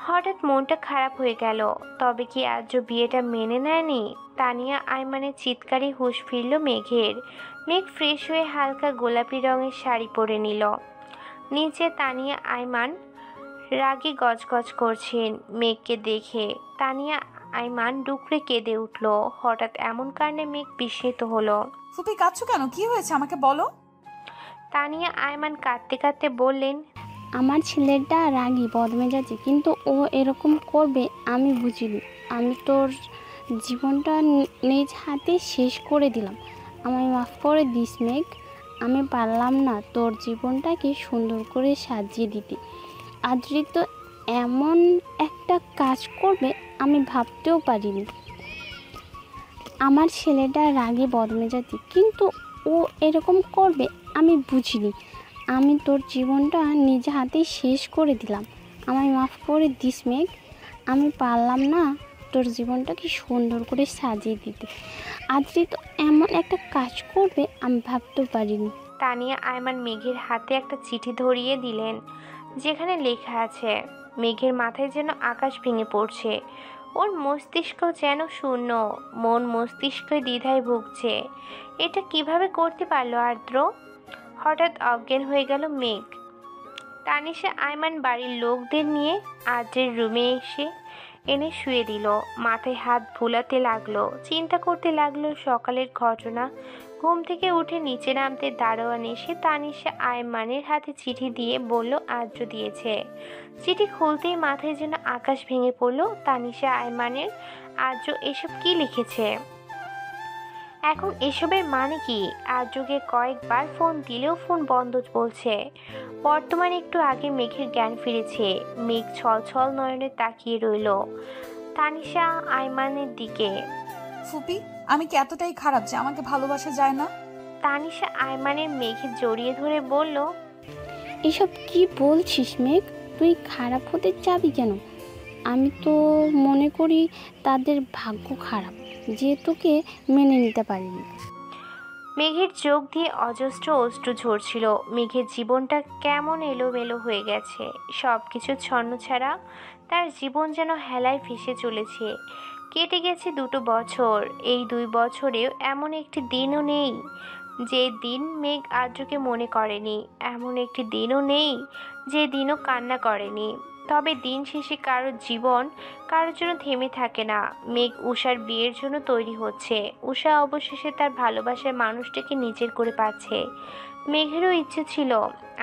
হঠাৎ মনটা খারাপ হয়ে গেল। তবে কি আদ্র বিয়েটা মেনে নেয়নি? তানিয়া আয়মানের চিৎকারে হুঁশ ফিরল মেঘের। মেঘ ফ্রেশ হয়ে হালকা গোলাপি রঙের শাড়ি পরে নিল। নিচে তানিয়া আয়মান রাগী গজগজ করছেন মেঘকে দেখে। তানিয়া আয়মান ডুকরে কেঁদে উঠল। হঠাৎ এমন কারণে মেঘ বিস্মিত হলো। ফুপি কাঁদছো কেন? কি হয়েছে আমাকে বলো। তানিয়া আয়মান কাঁদতে কাঁদতে বললেন, আমার ছেলেটা রাগী বদমেজাজি, কিন্তু ও এরকম করবে আমি বুঝিনি। আমি তোর জীবনটা নিজ হাতে শেষ করে দিলাম। আমায় মাফ করে দিস মেঘ। আমি পারলাম না তোর জীবনটাকে সুন্দর করে সাজিয়ে দিতে। আদ্রিত এমন একটা কাজ করবে আমি ভাবতেও পারিনি। আমার ছেলেটা রাগে বদমেজাজি, কিন্তু ও এরকম করবে আমি বুঝিনি। আমি তোর জীবনটা নিজে হাতেই শেষ করে দিলাম। আমায় মাফ করে দিস মেঘ। আমি পারলাম না তোর জীবনটাকে সুন্দর করে সাজিয়ে দিতে। আদ্রিত এমন একটা কাজ করবে আমি ভাবতেও পারিনি। তানিয়া আয়মান মেঘের হাতে একটা চিঠি ধরিয়ে দিলেন, যেখানে লেখা আছে। মেঘের মাথায় যেন আকাশ ভেঙে পড়ছে। ওর মস্তিষ্ক যেন শূন্য, মন মস্তিষ্ক দ্বিধায় ভুগছে। এটা কিভাবে করতে পারলো আর্দ্র? হঠাৎ অজ্ঞান হয়ে গেল মেঘ। তানিশা আয়মান বাড়ির লোকদের নিয়ে আদ্রের রুমে এনে শুয়ে দিল। মাথায় হাত ভুলাতে লাগলো, চিন্তা করতে লাগলো সকালের ঘটনা। ঘুম থেকে উঠে নিচে নামতে দারোয়ান এসে তানিশা আয়মানের হাতে চিঠি দিয়ে বলল আদ্র দিয়েছে। চিঠি খুলতেই মাথায় যেন আকাশ ভেঙে পড়ল তানিশা আয়মানের। আদ্র এসব কি লিখেছে? এখন এসবের মানে কি? আদ্রকে কয়েকবার ফোন দিলেও ফোন বন্ধ বলছে। বর্তমানে একটু আগে মেঘের জ্ঞান ফিরেছে। মেঘ ছলছল নয়নে তাকিয়ে রইল তানিশা আয়মানের দিকে। ফুপি, আমি কি এতটাই খারাপ যে আমাকে ভালোবাসা যায় না? তানিশা আয়মানের মেঘে জড়িয়ে ধরে বলল, এসব কি বলছিস মেঘ? তুই খারাপ হতে চাবি কেন? আমি তো মনে করি তাদের ভাগ্য খারাপ যে তোকে মেনে নিতে পারিনি। মেঘের চোখ দিয়ে অজস্র অশ্রু ঝরছিল। মেঘের জীবনটা কেমন এলোমেলো হয়ে গেছে। সব কিছু ছন্নছাড়া। তার জীবন যেন হেলায় ভেসে চলেছে। কেটে গেছে 2 বছর। এই 2 বছরেও এমন একটি দিনও নেই যে দিন মেঘ আদ্রকে মনে করেনি। এমন একটি দিনও নেই যে দিনও কান্না করেনি। তবে দিন শেষে কারোর জীবন কারোর জন্য থেমে থাকে না। মেঘ উষার বিয়ের জন্য তৈরি হচ্ছে। উষা অবশেষে তার ভালোবাসার মানুষটাকে নিজের করে পাচ্ছে। মেঘেরও ইচ্ছে ছিল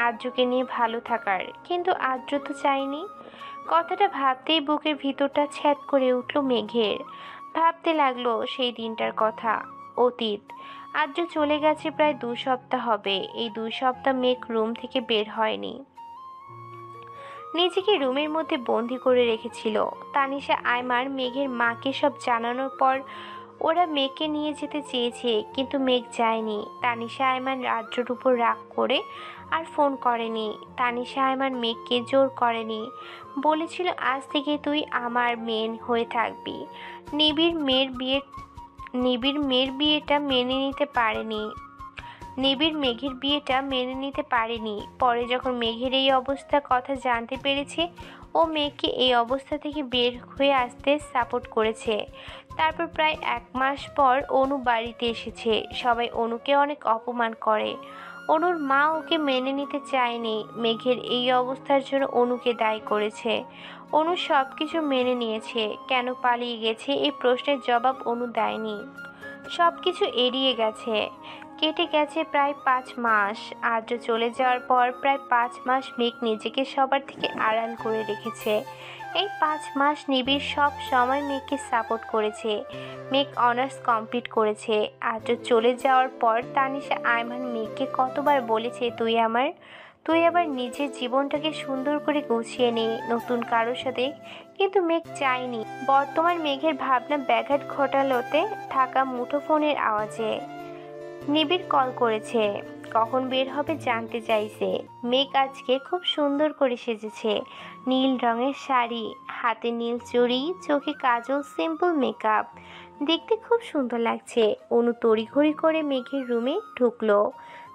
আদ্রকে নিয়ে ভালো থাকার, কিন্তু আদ্র তো চায়নি। কথাটা ভাবতেই বুকের ভিতরটা ছ্যাদ করে উঠল মেঘের। ভাবতে লাগলো সেই দিনটার কথা। অতীত। আদ্র চলে গেছে প্রায় 2 সপ্তাহ হবে। এই 2 সপ্তাহ মেঘ রুম থেকে বের হয়নি। নিজেকে রুমের মধ্যে বন্দি করে রেখেছিল। তানিশা আয়মান মেঘের মাকে সব জানানোর পর ওরা মেঘকে নিয়ে যেতে চেয়েছে, কিন্তু মেঘ যায়নি। তানিশা আয়মান আদ্রর উপর রাগ করে আর ফোন করেনি। তানিশা আয়মান মেঘকে জোর করেনি। বলেছিল আজ থেকে তুই আমার মেয়ে হয়ে থাকবি। নিবিড় মেঘের বিয়েটা মেনে নিতে পারেনি। পরে যখন মেঘের এই অবস্থা কথা জানতে পেরেছে, ও মেঘকে এই অবস্থা থেকে বের হয়ে আসতে সাপোর্ট করেছে। তারপর প্রায় 1 মাস পর অনু বাড়িতে এসেছে। সবাই অনুকে অনেক অপমান করে। অনুর মা ওকে মেনে নিতে চায়নি। মেঘের এই অবস্থার জন্য অনুকে দায়ী করেছে। অনু সব কিছু মেনে নিয়েছে। কেন পালিয়ে গেছে এই প্রশ্নের জবাব অনু দেয়নি। সব কিছু এড়িয়ে গেছে। কেটে গেছে প্রায় 5 মাস। আদ্র চলে যাওয়ার পর প্রায় 5 মাস মেঘ নিজেকে সবার থেকে আড়াল করে রেখেছে। এই 5 মাস নিবিড় সব সময় মেঘকে সাপোর্ট করেছে। মেঘ অনার্স কমপ্লিট করেছে। আদ্র চলে যাওয়ার পর তানিশা আয়মান মেঘকে কতবার বলেছে তুই আবার নিজের জীবনটাকে সুন্দর করে গুছিয়ে নে নতুন কারোর সাথে, কিন্তু মেঘ চায়নি। বর্তমান মেঘের ভাবনা ব্যাঘাত ঘটালোতে থাকা মুঠোফোনের আওয়াজে। নিবিড় কল করেছে। কখন বের হবে জানতে চাইছে। মেঘ আজকে খুব সুন্দর করে সেজেছে। নীল রঙের শাড়ি, হাতে নীল চুড়ি, চোখে কাজল, সিম্পল মেকআপ। দেখতে খুব সুন্দর লাগছে। অনু তড়িঘড়ি করে মেঘের রুমে ঢুকলো।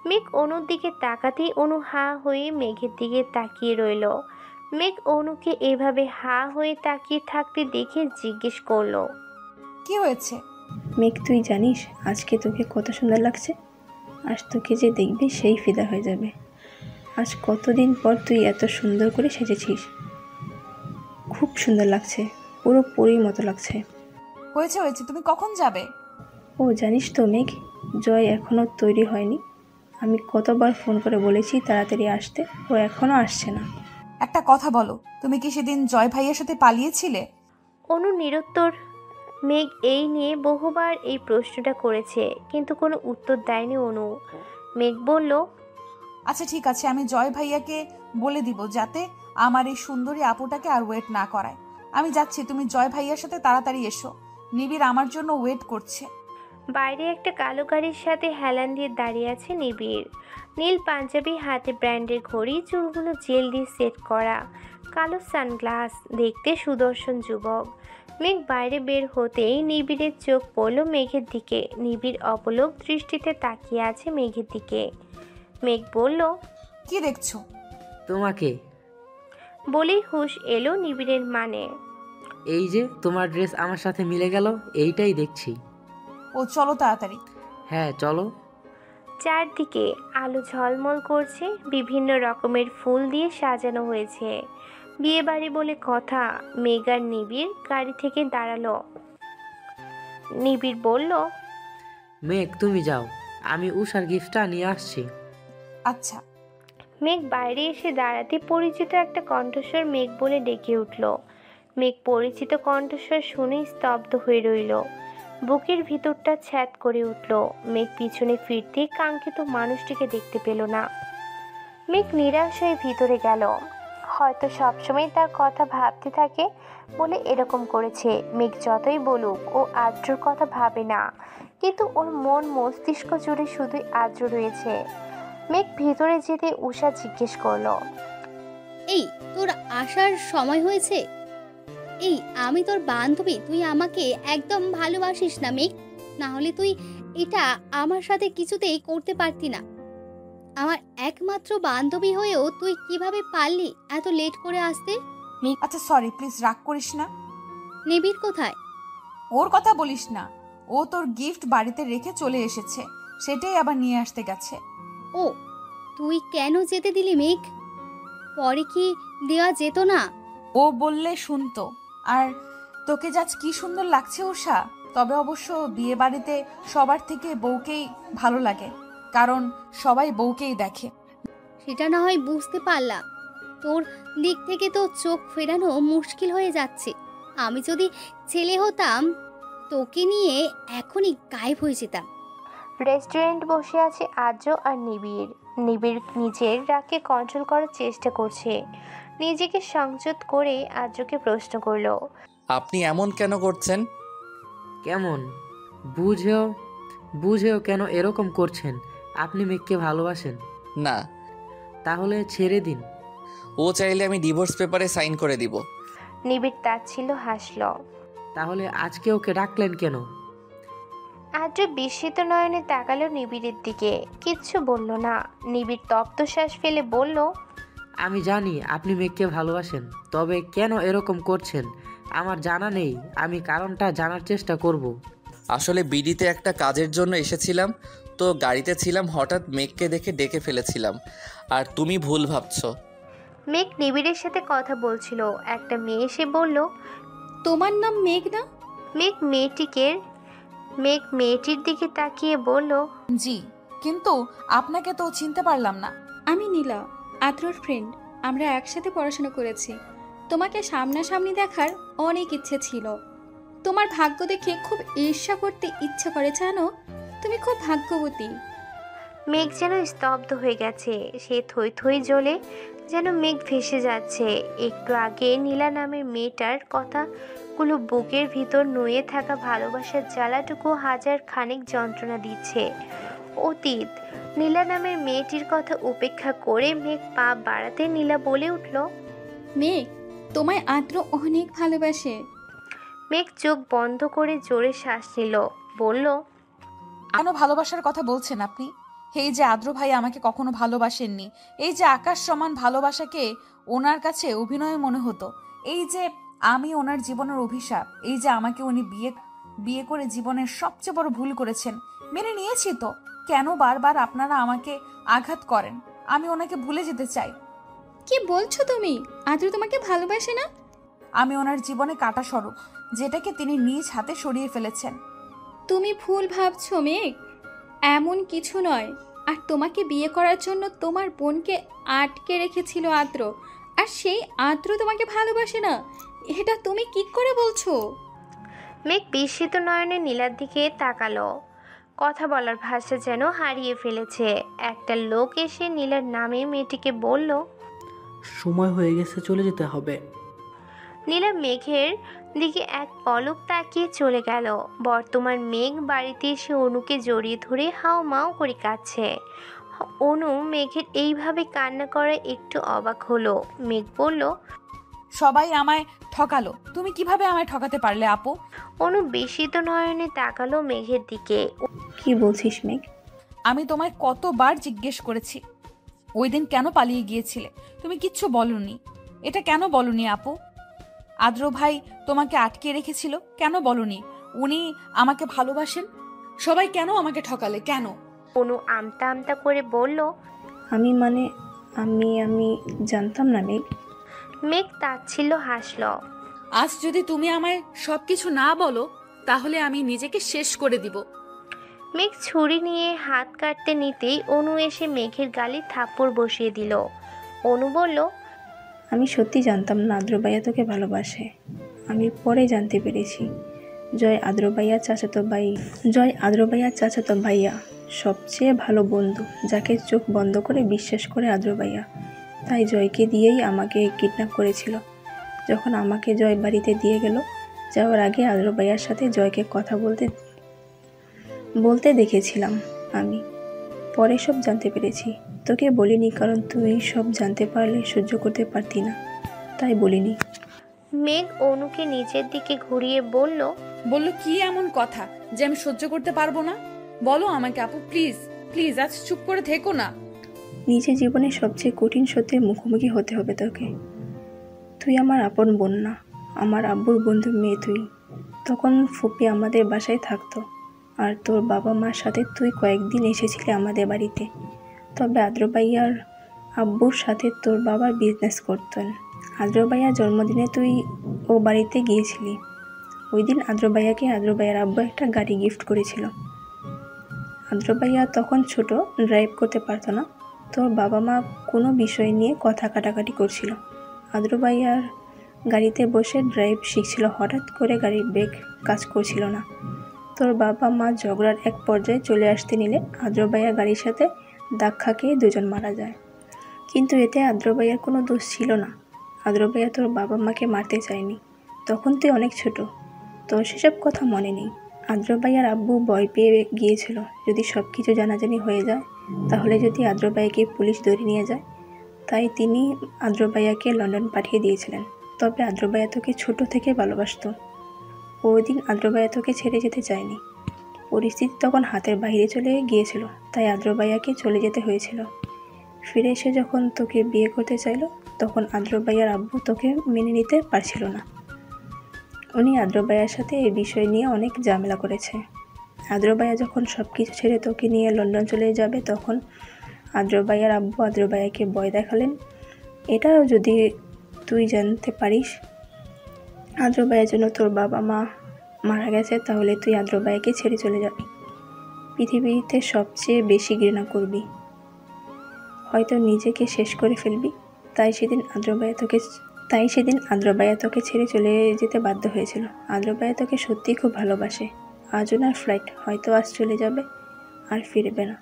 মেঘ অনুর দিকে তাকাতেই অনু হা হয়ে মেঘের দিকে তাকিয়ে রইল। মেঘ অনুকে এভাবে হা হয়ে তাকিয়ে থাকতে দেখে জিজ্ঞেস করলো, কি হয়েছে? মেঘ, তুই জানিস আজকে তোকে কত সুন্দর লাগছে? আজ তোকে যে দেখবে সেই ফিদা হয়ে যাবে। আজ কতদিন পর তুই এত সুন্দর করে সেজেছিস। খুব সুন্দর লাগছে, পুরো পরীর মতো লাগছে। হয়েছে, তুমি কখন যাবে? ও জানিস তো মেঘ, জয় এখনও তৈরি হয়নি। আমি কতবার ফোন করে বলেছি তাড়াতাড়ি আসতে, ও এখনও আসছে না। একটা কথা বলো, তুমি কি সেদিন জয় ভাইয়ের সাথে পালিয়েছিলে? অনু নিরুত্তর মেঘ এই নিয়ে বহুবার এই প্রশ্নটা করেছে, কিন্তু কোনো উত্তর দেয়নি অনু। মেঘ বলল, আচ্ছা ঠিক আছে, আমি জয় ভাইয়াকে বলে দিব যাতে আমার এই সুন্দরী আপুটাকে আর ওয়েট না করায়। আমি যাচ্ছি, তুমি জয় ভাইয়ার সাথে তাড়াতাড়ি এসো, নিবিড় আমার জন্য ওয়েট করছে। বাইরে একটা কালো গাড়ির সাথে হেলান দিয়ে দাঁড়িয়ে আছে নিবিড়। নীল পাঞ্জাবি, হাতে ব্র্যান্ডের ঘড়ি, চুলগুলো জেল দিয়ে সেট করা, কালো সানগ্লাস, দেখতে সুদর্শন যুবক। মেঘ বাইরে বের হতেই নিবিড়ের চোখ পড়ল মেঘের দিকে। নিবিড় অপলক দৃষ্টিতে তাকিয়ে আছে মেঘের দিকে। মেঘ বলল, কি দেখছো? তোমাকে। বলেই হুঁশ এলো নিবিড়ের মানে। এই যে তোমার ড্রেস আমার সাথে মিলে গেল, এইটাই দেখছি। ও চলো তাড়াতাড়ি। হ্যাঁ চলো। চারদিকে আলো ঝলমল করছে, বিভিন্ন রকমের ফুল দিয়ে সাজানো হয়েছে। বিয়ে বাড়ি বলে কথা। মেঘ আর নিবিড় গাড়ি থেকে দাঁড়ালো। নিবিড় বলল, মেঘ তুমি যাও, আমি উষার গিফটটা নিয়ে আসছি। আচ্ছা। মেঘ বাইরে এসে দাঁড়াতে পরিচিত একটা কণ্ঠস্বর মেঘ বলে ডেকে উঠল। মেঘ পরিচিত কণ্ঠস্বর শুনে স্তব্ধ হয়ে রইল। বুকের ভিতরটা ছ্যাদ করে উঠল। মেঘ পিছনে ফিরতে কাঙ্ক্ষিত মানুষটিকে দেখতে পেল না। মেঘ নিরাশ হয়ে ভিতরে গেল। হয়তো সবসময় তার কথা ভাবতে থাকে বলে এরকম করেছে। মেঘ যতই বলুক ও আদ্রর কথা ভাবে না, কিন্তু ওর মন মস্তিষ্ক জুড়ে শুধুই আদ্র রয়েছে। মেঘ ভিতরে যেতে উষা জিজ্ঞেস করলো, এই তোর আসার সময় হয়েছে? এই আমি তোর বান্ধবী, তুই আমাকে একদম ভালোবাসিস না মেঘ? না হলে তুই এটা আমার সাথে কিছুতেই করতে পারতি না। আমার একমাত্র বান্ধবী হয়েও তুই কিভাবে পারলি এত লেট করে আসতে? আচ্ছা সরি, প্লিজ রাগ করিস না। নিবিড় কোথায়? ওর কথা বলিস না, ও তোর গিফট বাড়িতে রেখে চলে এসেছে, সেটাই আবার নিয়ে আসতে গেছে। ও তুই কেন যেতে দিলি মেঘ? পরে কি দেওয়া যেত না? ও বললে শুনতো। আর তোকে যাচ কি সুন্দর লাগছে উষা। তবে অবশ্য বিয়ে বাড়িতে সবার থেকে বউকেই ভালো লাগে, কারণ সবাই বউকেই দেখে। সেটা না হয় বুঝতে পারলাম, তোর দিক থেকে তো চোখ ফেরানো মুশকিল হয়ে যাচ্ছে। আমি যদি ছেলে হতাম তোকে নিয়ে এখনই গায়েব হয়ে যেতাম। রেস্টুরেন্ট বসে আছে আদ্র আর নিবিড়। নিবিড় নিজের রাগকে কন্ট্রোল করার চেষ্টা করছে। নিজেকে সংযত করে আদ্রকে প্রশ্ন করলো, আপনি এমন কেন করছেন? কেমন বুঝেও বুঝেও কেন এরকম করছেন? আপনি মেঘকে ভালোবাসেন না। তাহলে ছেড়ে দিন। ও চাইলে আমি ডিভোর্স পেপারে সাইন করে দিব। নিবিড় তাচ্ছিল হাসল। তাহলে আজকে ওকে ডাকলেন কেন? আদ্র বিস্মিত নয়নে তাকালো নিবিড়ের দিকে, কিচ্ছু বলল না। নিবিড় তপ্ত শ্বাস ফেলে বলল, আমি জানি আপনি মেঘকে ভালোবাসেন, তবে কেন এরকম করছেন আমার জানা নেই। আমি কারণটা জানার চেষ্টা করব। আসলে বিডিতে একটা কাজের জন্য এসেছিলাম, তো গাড়িতে ছিলাম, হঠাৎ মেঘকে দেখে ডেকে ফেলেছিলাম। আর তুমি ভুল ভাবছো। মেঘ নিবিড়ের সাথে কথা বলছিল। একটা মেয়ে এসে বলল, তোমার নাম মেঘ না? মেঘ মেয়েটির দিকে তাকিয়ে বলল, জি, কিন্তু আপনাকে তো চিনতে পারলাম না। আমি নীলা, আদ্রর ফ্রেন্ড। আমরা একসাথে পড়াশোনা করেছি। তোমাকে সামনাসামনি দেখার অনেক ইচ্ছে ছিল। তোমার ভাগ্য দেখে খুব ঈর্ষা করতে ইচ্ছা করে, জানো? তুমি খুব ভাগ্যবতী। মেঘ যেন স্তব্ধ হয়ে গেছে। সে থই থই জ্বলে যেন মেঘ ভেসে যাচ্ছে। একটু আগে নীলা নামের মেয়েটার কথাগুলো বুকের ভিতর নুয়ে থাকা ভালোবাসার জ্বালাটুকু হাজার খানিক যন্ত্রণা দিচ্ছে। অতীত। নীলা নামের মেয়েটির কথা উপেক্ষা করে মেঘ পা বাড়াতে নীলা বলে উঠল, মেঘ, তোমায় আদ্র অনেক ভালোবাসে। মেঘ চোখ বন্ধ করে জোরে শ্বাস নিল, বলল, কেন ভালোবাসার কথা বলছেন আপনি? এই যে আদ্র ভাই আমাকে কখনো ভালোবাসেননি, এই যে আকাশ সমান ভালোবাসাকে ওনার কাছে অভিনয় মনে হতো, এই যে আমি ওনার জীবনের অভিশাপ, এই যে আমাকে উনি বিয়ে করে জীবনের সবচেয়ে বড় ভুল করেছেন, মেনে নিয়েছি তো কেন বারবার আপনারা আমাকে আঘাত করেন? আমি ওনাকে ভুলে যেতে চাই। কি বলছো তুমি? আদ্র তোমাকে ভালোবাসে না? আমি ওনার জীবনে কাটা স্বরূপ, যেটাকে তিনি নিজ হাতে সরিয়ে ফেলেছেন। তুমি ভুল ভাবছো মেঘ, এমন কিছু নয়। আর তোমাকে বিয়ে করার জন্য তোমার বোনকে আটকে রেখেছিল আদ্র, আর সেই আদ্র তোমাকে ভালোবাসে না, এটা তুমি কি করে বলছো? মেঘ বিস্মিত নয়নে নীলার দিকে তাকালো। কথা বলার ভাষা যেন হারিয়ে ফেলেছে। একটা লোক এসে নীলার নামে মেয়েটিকে বলল, সময় হয়ে গেছে, চলে যেতে হবে। নীলা মেঘের দিকে এক পলক তাকিয়ে চলে গেল। বর্তমান মেঘ বাড়িতে এসে অনুকে জড়িয়ে ধরে হাউমাউ করে কাঁদছে। অনু মেঘের এইভাবে কান্না করে একটু অবাক হলো। মেঘ বলল, সবাই আমায় ঠকালো, তুমি কিভাবে আমায় ঠকাতে পারলে আপু? অনু বিস্মিত নয়নে তাকালো মেঘের দিকে। কি বলছিস মেঘ? আমি তোমায় কতবার জিজ্ঞেস করেছি ওই দিন কেন পালিয়ে গিয়েছিলে, তুমি কিচ্ছু বলনি। এটা কেন বলনি আপু? আদ্র ভাই তোমাকে আটকে রেখেছিল, কেন বলনি? উনি আমাকে ভালোবাসেন, সবাই কেন আমাকে ঠকালে, কেন? অনু আমতা আমতা করে বলল, আমি জানতাম না মেঘ। মেঘ তাচ্ছিল্য হাসল। আজ যদি তুমি আমায় সবকিছু না বলো তাহলে আমি নিজেকে শেষ করে দিব। মেঘ ছুরি নিয়ে হাত কাটতে নিতেই অনু এসে মেঘের গালে থাপ্পড় বসিয়ে দিল। অনু বলল, আমি সত্যি জানতাম না আদ্র ভাইয়া তোকে ভালোবাসে। আমি পরে জানতে পেরেছি। জয় আদ্র ভাইয়ার চাচাতো ভাইয়া, সবচেয়ে ভালো বন্ধু, যাকে চোখ বন্ধ করে বিশ্বাস করে আদ্র ভাইয়া। তাই জয়কে দিয়েই আমাকে কিডন্যাপ করেছিল। যখন আমাকে জয় বাড়িতে দিয়ে গেল, যাওয়ার আগে আদ্র ভাইয়ার সাথে জয়কে কথা বলতে দেখেছিলাম আমি। পরে সব জানতে পেরেছি। তোকে বলিনি কারণ তুই সব জানতে পারলে সহ্য করতে পারতি না, তাই বলিনি। মেঘ অনুকে নিচের দিকে ঘুরিয়ে বলল, কি এমন কথা যে আমি সহ্য করতে পারবো না? বলো আমাকে আপু, প্লিজ প্লিজ, আজ চুপ করে থেকো না। নিজের জীবনে সবচেয়ে কঠিন সত্যের মুখোমুখি হতে হবে তোকে। তুই আমার আপন বোন না, আমার আব্বুর বন্ধুর মেয়ে তুই। তখন ফুপি আমাদের বাসায় থাকতো, আর তোর বাবা মার সাথে তুই কয়েকদিন এসেছিলি আমাদের বাড়িতে। তবে আদ্র ভাইয়ার আব্বুর সাথে তোর বাবার বিজনেস করতেন। আদ্র ভাইয়ার জন্মদিনে তুই ও বাড়িতে গিয়েছিলি। ওই দিন আদ্র ভাইয়াকে আদ্র ভাইয়ার আব্বু একটা গাড়ি গিফট করেছিল। আদ্র ভাইয়া তখন ছোট, ড্রাইভ করতে পারতো না। তোর বাবা মা কোনো বিষয় নিয়ে কথা কাটাকাটি করছিল। আদ্র ভাইয়ার গাড়িতে বসে ড্রাইভ শিখছিল। হঠাৎ করে গাড়ির ব্রেক কাজ করছিল না। তোর বাবা মা ঝগড়ার এক পর্যায়ে চলে আসতে নিলে আদ্র ভাইয়া গাড়ির সাথে ধাক্কা খেয়ে দুজন মারা যায়। কিন্তু এতে আদ্র ভাইয়ার কোনো দোষ ছিল না। আদ্র ভাইয়া তোর বাবা মাকে মারতে চায়নি। তখন তুই অনেক ছোট, তোর সেসব কথা মনে নেই। আদ্র ভাইয়ার আব্বু ভয় পেয়ে গিয়েছিল যদি সব কিছু জানাজানি হয়ে যায়, তাহলে যদি আদ্র ভাইয়াকে পুলিশ ধরে নিয়ে যায়। তাই তিনি আদ্র ভাইয়াকে লন্ডন পাঠিয়ে দিয়েছিলেন। তবে আদ্র ভাইয়া তোকে ছোট থেকে ভালোবাসত। ওই দিন আদ্র ভাইয়া তোকে ছেড়ে যেতে চায়নি। পরিস্থিতি তখন হাতের বাইরে চলে গিয়েছিল, তাই আদ্র ভাইয়াকে চলে যেতে হয়েছিল। ফিরে এসে যখন তোকে বিয়ে করতে চাইলো, তখন আদ্র ভাইয়ার আব্বু তোকে মেনে নিতে পারছিল না। উনি আদ্র ভাইয়ার সাথে এই বিষয় নিয়ে অনেক ঝামেলা করেছে। আদ্র ভাইয়া যখন সব কিছু ছেড়ে তোকে নিয়ে লন্ডন চলে যাবে, তখন আদ্র ভাইয়ার আব্বু আদ্র ভাইয়াকে ভয় দেখালেন। এটাও যদি তুই জানতে পারিস আদ্র ভাইয়ের জন্য তোর বাবা মা মারা গেছে, তাহলে তুই আদ্র ভাইয়াকে ছেড়ে চলে যাবি। পৃথিবীতে সবচেয়ে বেশি ঘৃণা করবি, হয়তো নিজেকে শেষ করে ফেলবি। তাই সেদিন আদ্র ভাইয়া তোকে ছেড়ে চলে যেতে বাধ্য হয়েছিল। আদ্র ভাইয়া তোকে সত্যিই খুব ভালোবাসে। আজ ওনার ফ্লাইট, হয়তো আজ চলে যাবে আর ফিরবে না।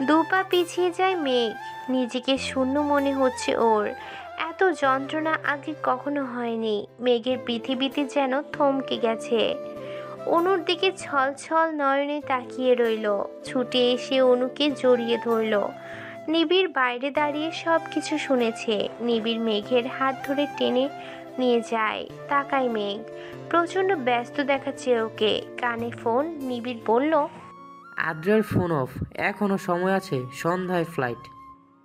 দুপা পিছিয়ে যায় মেঘ। নিজেকে শূন্য মনে হচ্ছে ওর। এত যন্ত্রণা আগে কখনো হয়নি। মেঘের পৃথিবীতে যেন থমকে গেছে। অনুর দিকে ছলছল নয়নে তাকিয়ে রইল। ছুটে এসে অনুকে জড়িয়ে ধরল। নিবিড় বাইরে দাঁড়িয়ে সব কিছু শুনেছে। নিবিড় মেঘের হাত ধরে টেনে নিয়ে যায়। তাকায় মেঘ, প্রচণ্ড ব্যস্ত দেখাচ্ছে ওকে। কানে ফোন। নিবিড় বলল, আদ্রের ফোন অফ, এখনো সময় আছে, সন্ধ্যায় ফ্লাইট।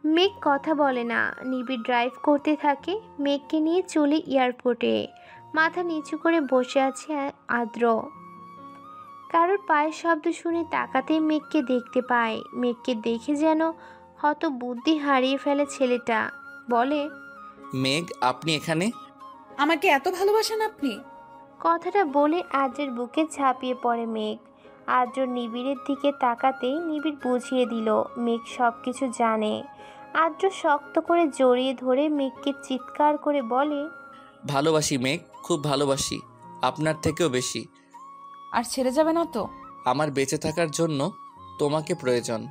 মেঘ কথা বলে না। নিবিড় ড্রাইভ করতে থাকে। মেঘকে নিয়ে চলে এয়ারপোর্টে। মাথা নিচু করে বসে আছে আদ্র। কারোর পায়ের শব্দ শুনে তাকাতেই মেঘকে দেখতে পায়। মেঘকে দেখে যেন হত বুদ্ধি হারিয়ে ফেলে ছেলেটা। বলে, মেঘ, আপনি এখানে? আমাকে এত ভালোবাসেন আপনি? কথাটা বলে আদ্রের বুকে ঝাঁপিয়ে পড়ে মেঘ। আদ্র নিবিড়ের দিকে তাকাতেই নিবিড় বুঝিয়ে দিল মেঘ সব কিছু জানে। আদ্র শক্ত করে জড়িয়ে ধরে মেঘকে চিৎকার করে বলে, ভালোবাসি মেঘ, খুব ভালোবাসি, আপনার থেকেও বেশি। আর ছেড়ে যাবে না তো? আমার বেঁচে থাকার জন্য তোমাকে প্রয়োজন।